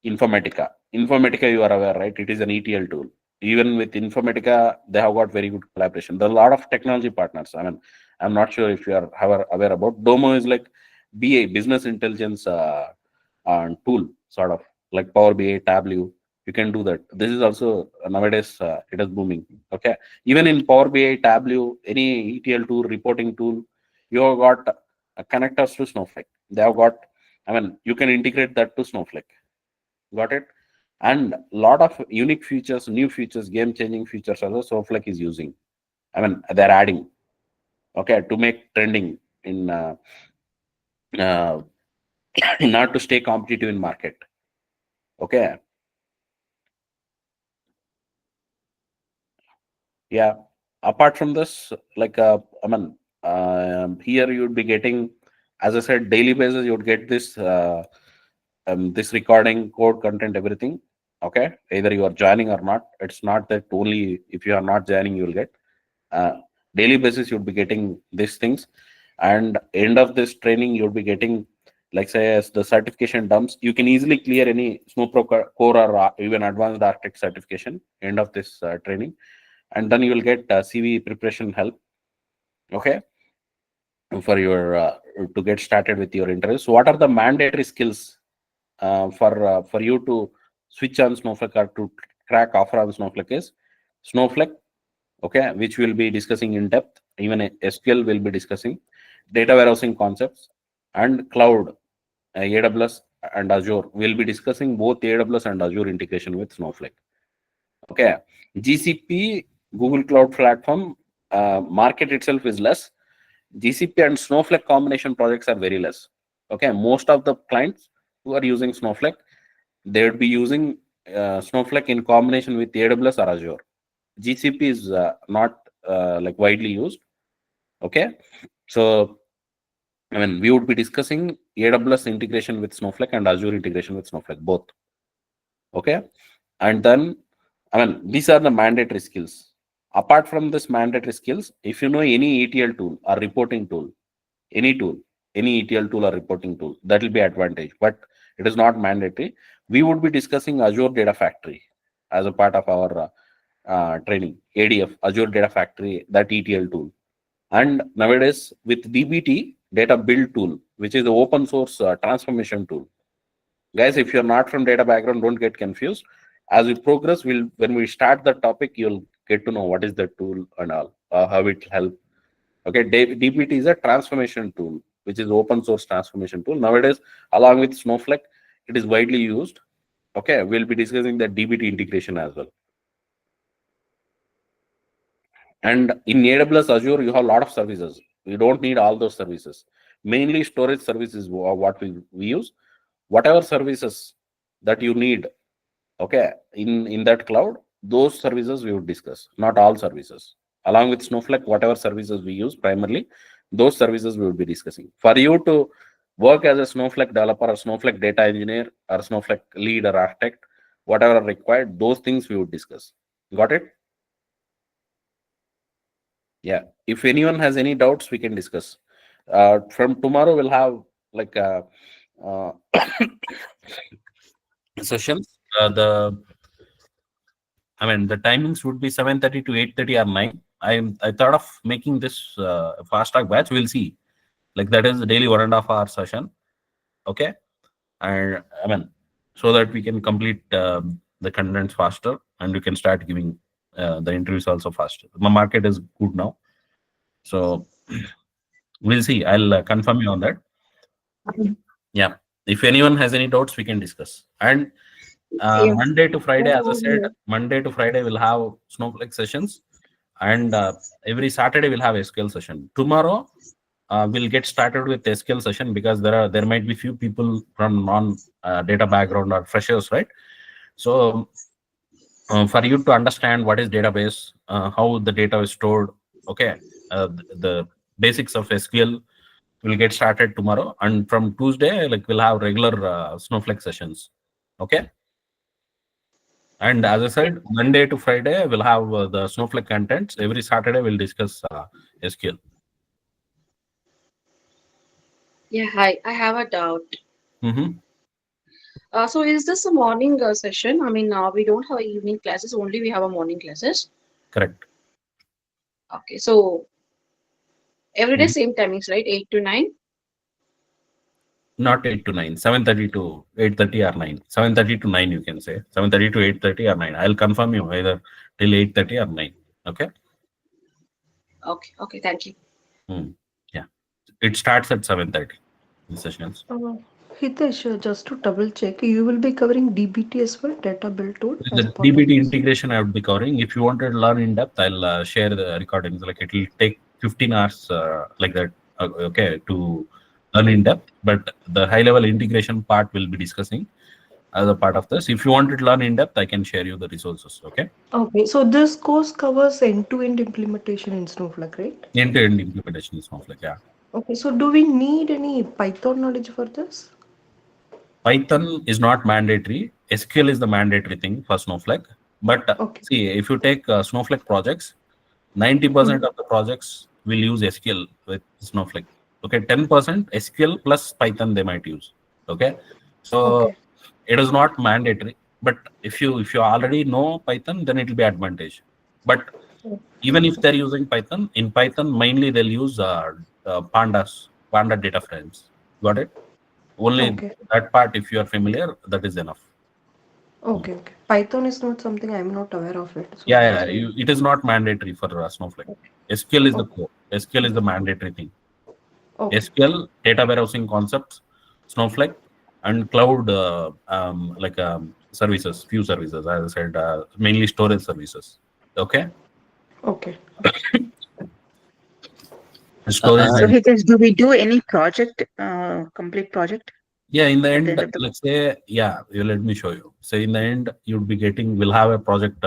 [SPEAKER 1] Informatica. Informatica, you are aware, right? It is an ETL tool. Even with Informatica, they have got very good collaboration. There are a lot of technology partners. I'm not sure if you are aware about. Domo is like BA, business intelligence tool, sort of like Power BI, Tableau. You can do that. This is also nowadays it is booming. Okay, even in Power BI, Tableau, any ETL tool, reporting tool, you have got connectors to Snowflake. They have got. You can integrate that to Snowflake. Got it? And lot of unique features, new features, game-changing features also Snowflake is using. They're adding, okay, to make trending uh, in order to stay competitive in market. Okay. Yeah. Apart from this, like here you would be getting, as I said, daily basis, you would get this recording, code, content, everything. Okay, either you are joining or not. It's not that only if you are not joining you will get. Daily basis you'll be getting these things, and end of this training you'll be getting, like say, as the certification dumps, you can easily clear any Snowpro core or even advanced architect certification end of this training, and then you will get CV preparation help. Okay, for your to get started with your interviews. So what are the mandatory skills for you to switch on Snowflake or to crack offer on Snowflake is Snowflake, okay, which we'll be discussing in depth. Even SQL will be discussing data warehousing concepts, and cloud, AWS and Azure. We'll be discussing both AWS and Azure integration with Snowflake. Okay, GCP, Google Cloud Platform, market itself is less. GCP and Snowflake combination projects are very less. Okay, most of the clients who are using Snowflake, they would be using Snowflake in combination with AWS or Azure. GCP is not like widely used. Okay, so we would be discussing AWS integration with Snowflake and Azure integration with Snowflake both. Okay, and then these are the mandatory skills. Apart from this mandatory skills, if you know any ETL tool or reporting tool, any tool, any ETL tool or reporting tool, that will be advantage, but it is not mandatory. We would be discussing Azure Data Factory as a part of our training. ADF, Azure Data Factory, that ETL tool. And nowadays with DBT, data build tool, which is the open source transformation tool. Guys, if you're not from data background, don't get confused. As we progress, when we start the topic, you'll get to know what is the tool and all, how it helps. Okay, DBT is a transformation tool, which is open source transformation tool. Nowadays, along with Snowflake, it is widely used. Okay, we'll be discussing the DBT integration as well. And in AWS Azure, you have a lot of services. You don't need all those services. Mainly storage services are what we use. Whatever services that you need, okay, in that cloud, those services we would discuss, not all services. Along with Snowflake, whatever services we use primarily, those services we will be discussing. For you to work as a Snowflake developer or Snowflake data engineer or Snowflake lead or architect, whatever are required, those things we would discuss. Got it? Yeah. If anyone has any doubts, we can discuss. From tomorrow, we'll have like uh, sessions. The timings would be 7:30 to 8:30 or 9. I thought of making this fast track batch. We'll see. Like that is a daily 1.5 hour session. Okay. And so that we can complete the contents faster and we can start giving the interviews also faster. My market is good now. So we'll see. I'll confirm you on that. Yeah. If anyone has any doubts, we can discuss. And
[SPEAKER 2] Yes.
[SPEAKER 1] Monday to Friday, as I said, Monday to Friday we'll have Snowflake sessions, and every Saturday we'll have SQL session. Tomorrow we'll get started with SQL session because there might be few people from non data background or freshers, right? So for you to understand what is database, how the data is stored, okay, the basics of SQL will get started tomorrow, and from Tuesday, like we'll have regular Snowflake sessions, okay. And as I said, Monday to Friday, we'll have the Snowflake contents. Every Saturday, we'll discuss SQL.
[SPEAKER 2] Yeah, hi. I have a doubt.
[SPEAKER 1] Mm-hmm.
[SPEAKER 2] So is this a morning session? I mean, we don't have evening classes, only we have a morning classes.
[SPEAKER 1] Correct.
[SPEAKER 2] Okay, so every day
[SPEAKER 1] Mhm.
[SPEAKER 2] same timings, right? 8 to 9?
[SPEAKER 1] Not 8 to 9, 7:30 to 8:30 or 9. 7:30 to 9, you can say. 7:30 to 8:30 or 9. I'll confirm you either till 8:30 or 9. Okay.
[SPEAKER 2] Okay, thank you.
[SPEAKER 1] Yeah. It starts at 7:30. The sessions.
[SPEAKER 3] Hitesh, just to double check, you will be covering DBT as well, data build tool, as
[SPEAKER 1] The
[SPEAKER 3] a part of
[SPEAKER 1] DBT
[SPEAKER 3] this.
[SPEAKER 1] integration I would be covering. If you wanted to learn in depth, I'll share the recordings. Like it will take 15 hours like that. Okay, to learn in depth. But the high level integration part we'll be discussing as a part of this. If you wanted to learn in depth, I can share you the resources. Okay.
[SPEAKER 3] Okay, so this course covers end-to-end implementation in Snowflake, right?
[SPEAKER 1] End-to-end implementation is Snowflake. Yeah.
[SPEAKER 3] Okay, so do we need any Python knowledge for this?
[SPEAKER 1] Python is not mandatory. SQL is the mandatory thing for Snowflake. But
[SPEAKER 3] Okay.
[SPEAKER 1] see, if you take Snowflake projects, 90% of the projects will use SQL with Snowflake. Okay, 10% SQL plus Python they might use. Okay, so
[SPEAKER 3] Okay.
[SPEAKER 1] it is not mandatory. But if you already know Python, then it will be advantage. But even if they're using Python, in Python mainly they'll use Panda data frames. Got it? Only
[SPEAKER 3] Okay.
[SPEAKER 1] that part, if you are familiar, that is enough.
[SPEAKER 3] Okay. Okay. Python is not something I'm not aware of it. So
[SPEAKER 1] Yeah,
[SPEAKER 3] that's why.
[SPEAKER 1] it is not mandatory for Snowflake. SQL is the
[SPEAKER 3] Okay.
[SPEAKER 1] core. SQL is the mandatory thing.
[SPEAKER 3] Okay.
[SPEAKER 1] SQL, data warehousing concepts, Snowflake, and cloud services, few services, as I said, mainly storage services. Okay,
[SPEAKER 3] Okay.
[SPEAKER 1] storage.
[SPEAKER 2] So Hitesh, do we do any project, complete project
[SPEAKER 1] Yeah, in the
[SPEAKER 2] at the
[SPEAKER 1] end,
[SPEAKER 2] end of the
[SPEAKER 1] let's say, yeah, you let me show you. So in the end, you'd be getting, we'll have a project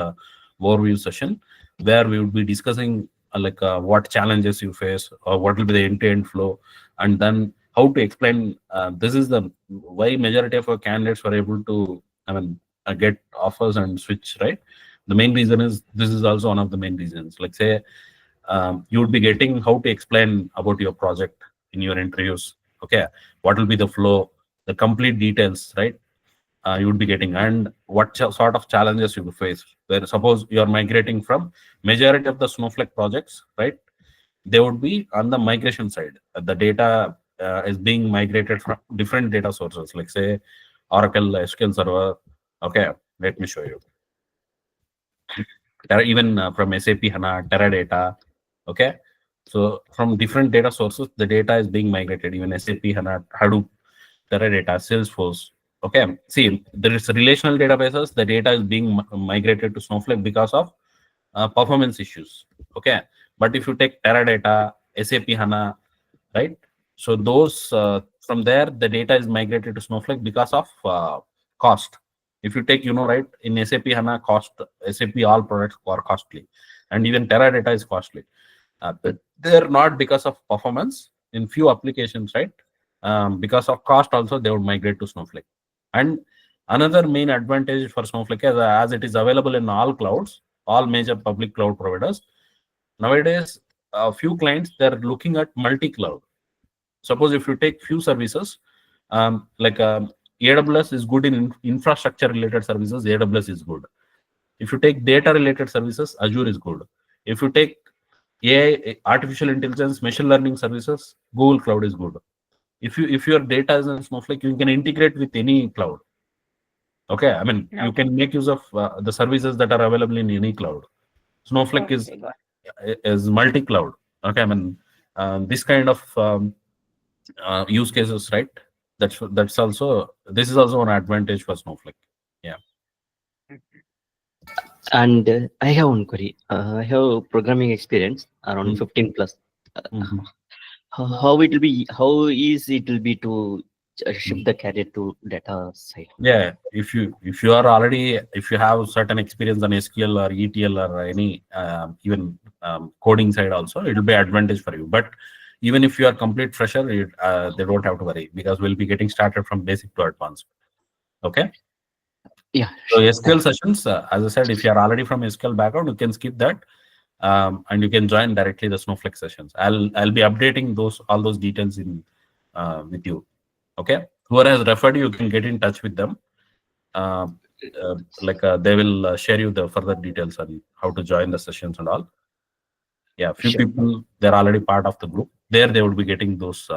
[SPEAKER 1] overview session where we would be discussing what challenges you face or what will be the end-to-end flow, and then how to explain. This is the why majority of our candidates were able to, get offers and switch, right? The main reason is this is also one of the main reasons. Like say, you would be getting how to explain about your project in your interviews. Okay, what will be the flow, the complete details, right? You would be getting, and what sort of challenges you will face. Where suppose you are migrating from majority of the Snowflake projects, right? They would be on the migration side. The data is being migrated from different data sources, like say Oracle SQL Server. Okay, let me show you. Even from SAP HANA, Teradata. Okay, so from different data sources, the data is being migrated. Even SAP HANA, Hadoop, Teradata, Salesforce. Okay, see, there is relational databases. The data is being migrated to Snowflake because of performance issues. Okay, but if you take Teradata, SAP HANA, right? So those from there, the data is migrated to Snowflake because of cost. If you take, right, in SAP HANA, cost SAP all products are costly, and even Teradata is costly. But they're not because of performance in few applications, right? Because of cost, also they would migrate to Snowflake. And another main advantage for Snowflake is as it is available in all clouds, all major public cloud providers. Nowadays, a few clients they're looking at multi-cloud. Suppose if you take few services, like AWS is good in infrastructure related services, AWS is good. If you take data related services, Azure is good. If you take AI, artificial intelligence, machine learning services, Google Cloud is good. If your data is in Snowflake, you can integrate with any cloud. Okay, I mean you can make use of the services that are available in any cloud. Snowflake is multi-cloud. Okay, I mean this kind of use cases, right? That's also, this is also an advantage for Snowflake. Yeah.
[SPEAKER 7] And I have one query. I have programming experience around
[SPEAKER 1] Mm.
[SPEAKER 7] 15 plus.
[SPEAKER 1] Mhm.
[SPEAKER 7] How it will be? How easy it will be to shift the career to data side?
[SPEAKER 1] Yeah, if you are already, if you have certain experience on SQL or ETL or any even coding side also, it will be advantage for you. But even if you are complete fresher, they don't have to worry because we'll be getting started from basic to advanced. Okay.
[SPEAKER 7] Yeah.
[SPEAKER 1] So
[SPEAKER 7] sure.
[SPEAKER 1] SQL sessions, as I said, if you are already from SQL background, you can skip that, and you can join directly the Snowflake sessions. I'll be updating all those details in with you. Okay, whoever has referred you can get in touch with them. Uh, they will share you the further details on how to join the sessions and all. Yeah, few
[SPEAKER 7] Sure.
[SPEAKER 1] people they're already part of the group. There they would be getting those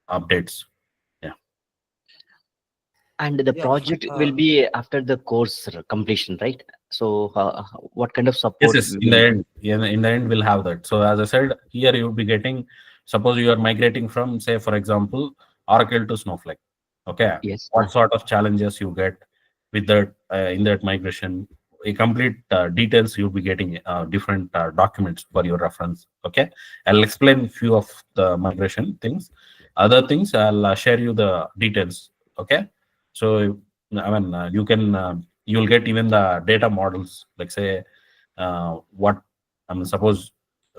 [SPEAKER 1] updates.
[SPEAKER 7] And the
[SPEAKER 5] Yeah,
[SPEAKER 7] project will be after the course completion, right? So, what kind of support?
[SPEAKER 1] Yes, in the end, in the end, we'll have that. So as I said, here you'll be getting. Suppose you are migrating from, say, for example, Oracle to Snowflake. Okay,
[SPEAKER 7] Yes.
[SPEAKER 1] what sort of challenges you get with that in that migration? A complete details you'll be getting different documents for your reference. Okay, I'll explain few of the migration things. Other things I'll share you the details. Okay, so I mean you'll get even the data models, like say what I mean, suppose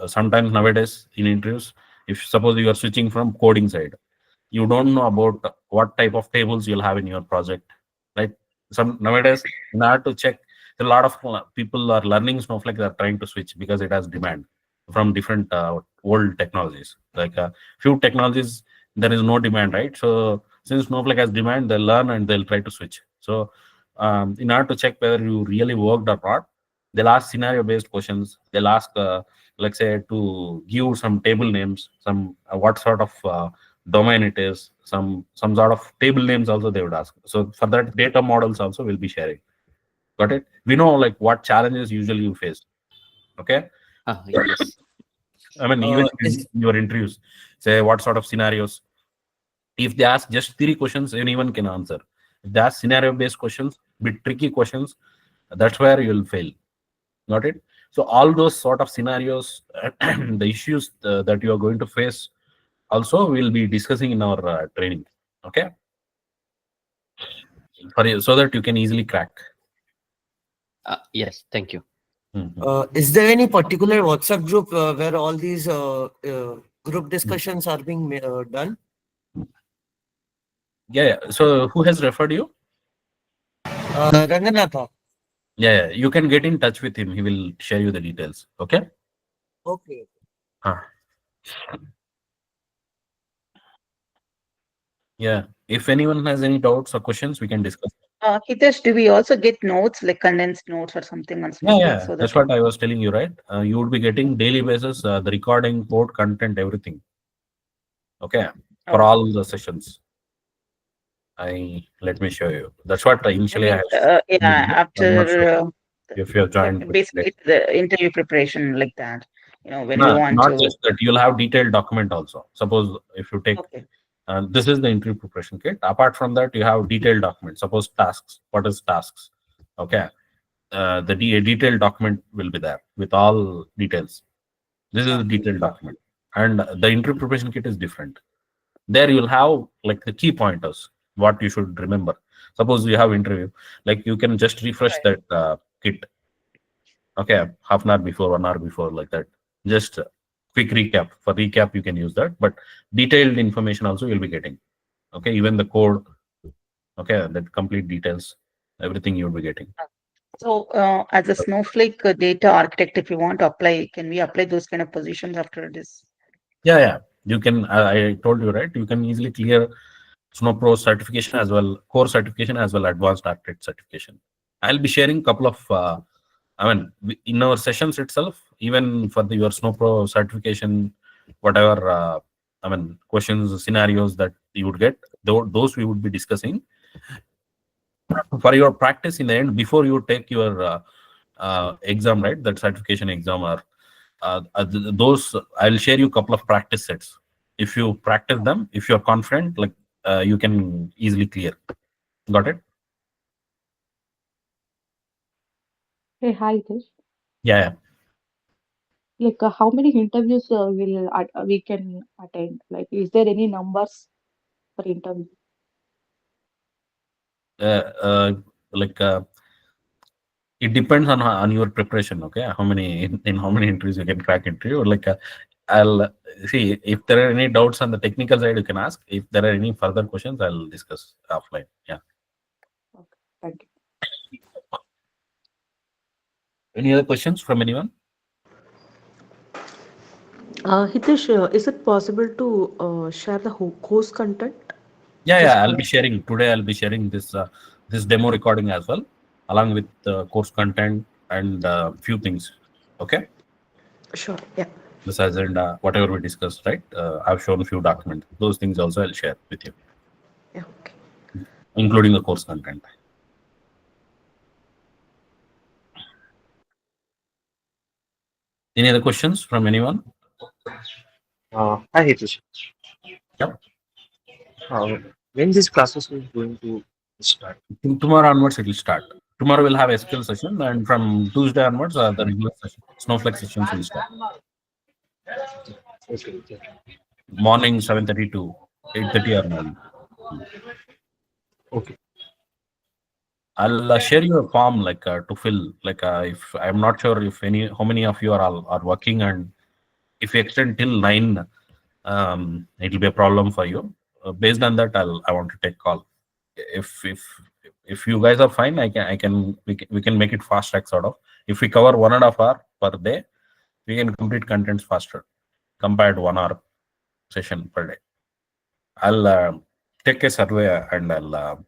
[SPEAKER 1] sometimes nowadays in interviews, if suppose you are switching from coding side, you don't know about what type of tables you'll have in your project, right? Some nowadays, in order to check, a lot of people are learning Snowflake, they're trying to switch because it has demand from different old technologies. Like few technologies there is no demand, right? So since Snowflake has demand, they'll learn and they'll try to switch. So in order to check whether you really worked or not, they'll ask scenario based questions. They'll ask let's say to give some table names, some what sort of domain it is, some sort of table names also they would ask. So for that, data models also will be sharing. Got it? We know like what challenges usually you face. Okay,
[SPEAKER 7] Yes.
[SPEAKER 1] I mean even
[SPEAKER 5] Is
[SPEAKER 1] in your interviews, say what sort of scenarios. If they ask just 3 questions, anyone can answer. If they ask scenario based questions, bit tricky questions, that's where you'll fail. Got it? So all those sort of scenarios, the issues that you are going to face, also we'll be discussing in our training. Okay, for you, so that you can easily crack.
[SPEAKER 7] Yes. Thank you.
[SPEAKER 5] is there any particular WhatsApp group where all these group discussions are being done?
[SPEAKER 1] Yeah. So who has referred you?
[SPEAKER 5] Ranganatha.
[SPEAKER 1] Yeah, you can get in touch with him. He will share you the details. Okay.
[SPEAKER 5] Okay.
[SPEAKER 1] Yeah. If anyone has any doubts or questions, we can discuss.
[SPEAKER 8] Hitesh, do we also get notes, like condensed notes or something on
[SPEAKER 1] Yeah,
[SPEAKER 8] Snowflake? So
[SPEAKER 1] that's
[SPEAKER 8] that
[SPEAKER 1] what I was telling you, right? You would be getting daily basis the recording, code, content, everything. Okay, for all the sessions. Let me show you. That's what initially I have. I'm not sure
[SPEAKER 8] after
[SPEAKER 1] if you have joined.
[SPEAKER 8] basically it's the interview preparation like that. When we
[SPEAKER 1] No,
[SPEAKER 8] want
[SPEAKER 1] not
[SPEAKER 8] to.
[SPEAKER 1] just that. You'll have detailed document also. Suppose if you take
[SPEAKER 8] Okay.
[SPEAKER 1] And this is the interview preparation kit. Apart from that, you have detailed documents. Suppose tasks. What is tasks? Okay. The detailed document will be there with all details. This is a detailed document. And the interview preparation kit is different. There you'll have like the key pointers, what you should remember. Suppose you have interview, like you can just refresh that kit. Okay, half an hour before, 1 hour before, like that. Just quick recap. For recap, you can use that, but detailed information also you'll be getting. Okay, even the code. Okay, that complete details, everything you'll be getting.
[SPEAKER 8] So, as a Snowflake data architect, if you want to apply, can we apply those kind of positions after this?
[SPEAKER 1] Yeah. You can. I told you right. You can easily clear Snow Pro certification as well, core certification as well, advanced architect certification. I'll be sharing a couple of. In our sessions itself, even for your Snow Pro certification, whatever. Questions, scenarios that you would get, those we would be discussing for your practice in the end before you take your exam, right? That certification exam or those. I'll share you a couple of practice sets. If you practice them, if you're confident, like you can easily clear. Got it?
[SPEAKER 9] Hey, hi, Hitesh.
[SPEAKER 1] Yeah.
[SPEAKER 9] Like, how many interviews we can attend? Like, is there any numbers for interview?
[SPEAKER 1] Uh, uh, like it depends on your preparation. Okay, how many in how many interviews you can crack interview. Or like I'll see if there are any doubts on the technical side. You can ask. If there are any further questions, I'll discuss offline. Yeah.
[SPEAKER 9] Okay, thank you.
[SPEAKER 1] Any other questions from anyone?
[SPEAKER 3] Hitesh, is it possible to share the course content?
[SPEAKER 1] Yeah.
[SPEAKER 3] Just
[SPEAKER 1] I'll be sharing today. I'll be sharing this demo recording as well, along with course content and few things. Okay.
[SPEAKER 3] sure. Yeah.
[SPEAKER 1] This agenda, whatever we discussed, right? I've shown a few documents. Those things also I'll share with you,
[SPEAKER 3] Yeah. Okay.
[SPEAKER 1] including the course content. Any other questions from anyone?
[SPEAKER 4] Hi, Hitesh.
[SPEAKER 1] Yep.
[SPEAKER 4] When these classes is going to start?
[SPEAKER 1] Tomorrow onwards, it will start. Tomorrow we'll have SQL session, and from Tuesday onwards, the regular session, Snowflake sessions will start.
[SPEAKER 4] Okay.
[SPEAKER 1] Morning 7:30 to 8:30 or 9.
[SPEAKER 4] Okay.
[SPEAKER 1] I'll share you a form like to fill. Like if I'm not sure if how many of you are working, and if you extend till 9, it'll be a problem for you. Based on that, I want to take call. If you guys are fine, we can make it fast track sort of. If we cover 1.5 hour per day, we can complete contents faster compared to 1 hour session per day. I'll take a survey and I'll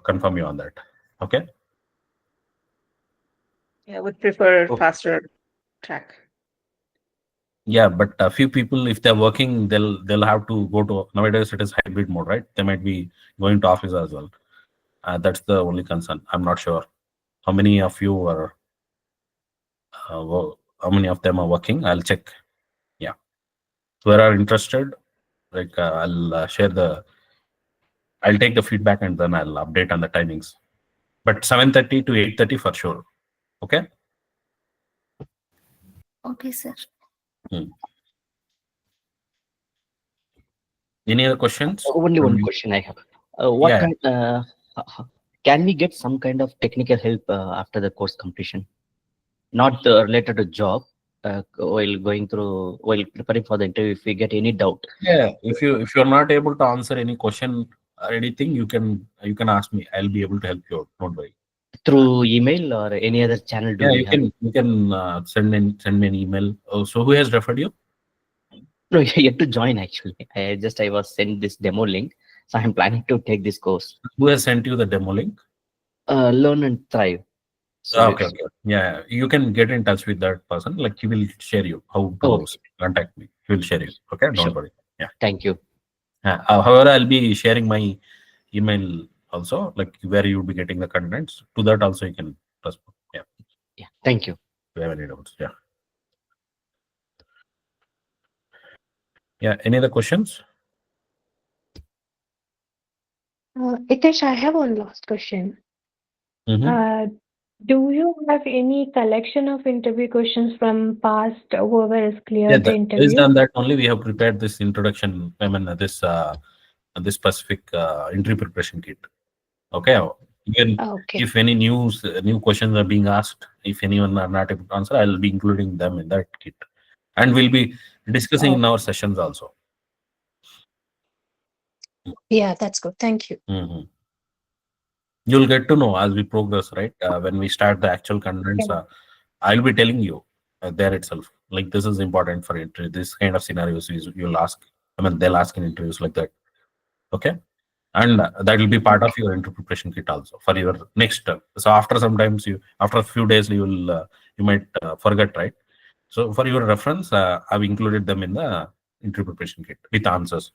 [SPEAKER 1] confirm you on that. Okay.
[SPEAKER 8] Yeah, I would prefer
[SPEAKER 4] Okay.
[SPEAKER 8] faster track.
[SPEAKER 1] Yeah, but a few people, if they're working, they'll have to go to, nowadays it is hybrid mode, right? They might be going to office as well. That's the only concern. I'm not sure how many of you are, how many of them are working. I'll check. Yeah, who are interested, like I'll I'll take the feedback and then I'll update on the timings. But 7:30 to 8:30 for sure. Okay.
[SPEAKER 10] Okay, sir.
[SPEAKER 1] Any other questions?
[SPEAKER 7] Only
[SPEAKER 1] from
[SPEAKER 7] one
[SPEAKER 1] you?
[SPEAKER 7] question I have. What
[SPEAKER 1] Yeah.
[SPEAKER 7] kind? Can we get some kind of technical help after the course completion? Not related to job. While preparing for the interview, if we get any doubt.
[SPEAKER 1] Yeah, if you're not able to answer any question or anything, you can ask me. I'll be able to help you out. Don't worry.
[SPEAKER 7] Through email or any other channel do
[SPEAKER 1] Yeah,
[SPEAKER 7] we have?
[SPEAKER 1] you can send me an email. Oh, so who has referred you?
[SPEAKER 7] No, yet to join actually. I was sent this demo link, so I'm planning to take this course.
[SPEAKER 1] Who has sent you the demo link?
[SPEAKER 7] Learn and Thrive.
[SPEAKER 1] Okay. Yeah, you can get in touch with that person. Like he will share you how to
[SPEAKER 7] Okay.
[SPEAKER 1] contact me. He will share you. Okay, don't
[SPEAKER 7] Sure.
[SPEAKER 1] worry. Yeah.
[SPEAKER 7] Thank you.
[SPEAKER 1] However, I'll be sharing my email also, like where you'll be getting the contents. To that also you can respond. Yeah.
[SPEAKER 7] Yeah. Thank you.
[SPEAKER 1] If you have any doubts. Yeah. Yeah. Any other questions?
[SPEAKER 10] Hitesh, I have one last question. Do you have any collection of interview questions from past whoever has
[SPEAKER 1] Yeah,
[SPEAKER 10] cleared the
[SPEAKER 1] based
[SPEAKER 10] interview?
[SPEAKER 1] on that only we have prepared this introduction. I mean, this specific entry preparation kit. Okay. Even
[SPEAKER 10] Okay.
[SPEAKER 1] if any new questions are being asked, if anyone are not able to answer, I'll be including them in that kit, and we'll be discussing in our sessions also.
[SPEAKER 10] Yeah, that's good. Thank you.
[SPEAKER 1] Mhm. You'll get to know as we progress, right? When we start the actual contents,
[SPEAKER 10] Yeah.
[SPEAKER 1] I'll be telling you there itself. Like this is important for interview. This kind of scenarios you'll ask. I mean, they'll ask in interviews like that. Okay, and that will be part of your interview preparation kit also for your next. So after sometimes after a few days you might forget, right? So for your reference, I've included them in the interview preparation kit with answers.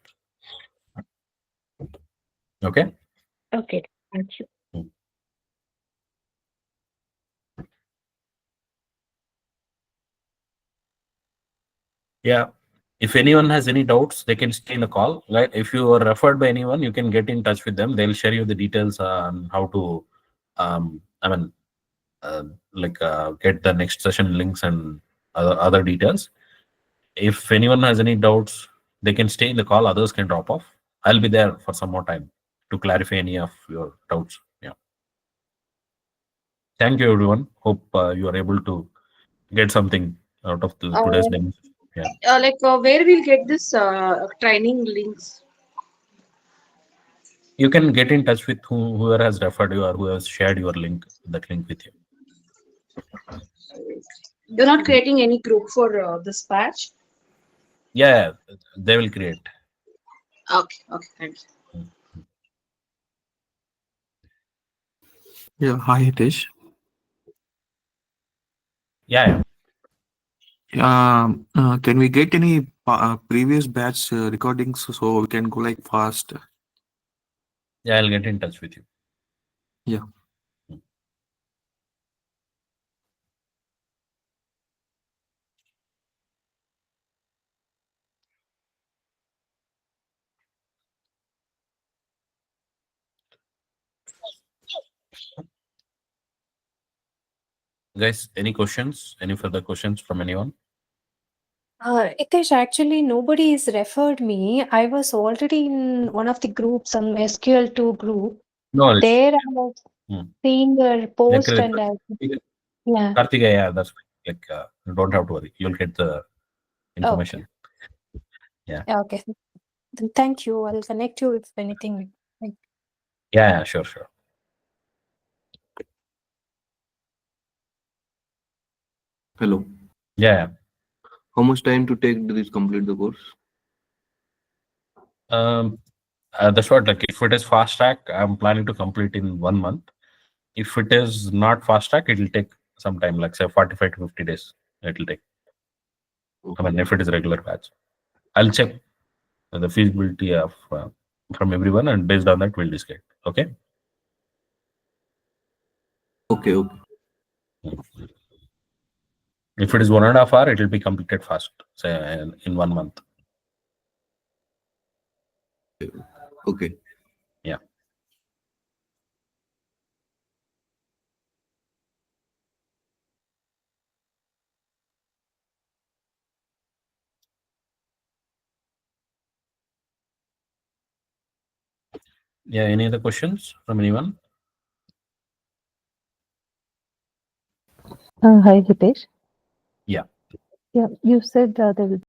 [SPEAKER 1] Okay.
[SPEAKER 10] Okay. Thank you.
[SPEAKER 1] Yeah. If anyone has any doubts, they can stay in the call. Right? If you are referred by anyone, you can get in touch with them. They'll share you the details on how to, I mean, get the next session links and other details. If anyone has any doubts, they can stay in the call. Others can drop off. I'll be there for some more time to clarify any of your doubts. Yeah. Thank you, everyone. Hope you are able to get something out of today's demo. Yeah.
[SPEAKER 2] Where we'll get this training links?
[SPEAKER 1] You can get in touch with whoever has referred you or who has shared your link, that link with you.
[SPEAKER 2] You're not creating any group for this batch?
[SPEAKER 1] Yeah, they will create.
[SPEAKER 2] Okay, thank you.
[SPEAKER 11] Yeah, hi Hitesh.
[SPEAKER 1] Yeah.
[SPEAKER 11] Can we get any previous batch recordings so we can go like fast?
[SPEAKER 1] Yeah, I'll get in touch with you.
[SPEAKER 11] Yeah.
[SPEAKER 1] Guys, any questions? Any further questions from anyone?
[SPEAKER 10] Hitesh, actually, nobody has referred me. I was already in one of the groups, some SQL2 group.
[SPEAKER 1] No worries.
[SPEAKER 10] There I was seeing your post and yeah.
[SPEAKER 1] Karthika, yeah, that's like you don't have to worry. You'll get the information. Yeah.
[SPEAKER 10] Okay. Then thank you. I'll connect you if anything.
[SPEAKER 1] Yeah, sure.
[SPEAKER 11] Hello.
[SPEAKER 1] Yeah.
[SPEAKER 11] How much time to take this complete the course?
[SPEAKER 1] That's what, like, if it is fast track, I'm planning to complete in 1 month. If it is not fast track, it will take some time, like say 45 to 50 days. It will take. I mean, if it is regular batch, I'll check the feasibility of from everyone, and based on that, we'll decide. Okay.
[SPEAKER 11] Okay.
[SPEAKER 1] If it is 1.5 hours, it will be completed fast, say in 1 month.
[SPEAKER 11] Okay.
[SPEAKER 1] Yeah. Yeah. Any other questions from anyone?
[SPEAKER 9] Hi, Hitesh.
[SPEAKER 1] Yeah.
[SPEAKER 9] Yeah, you said there will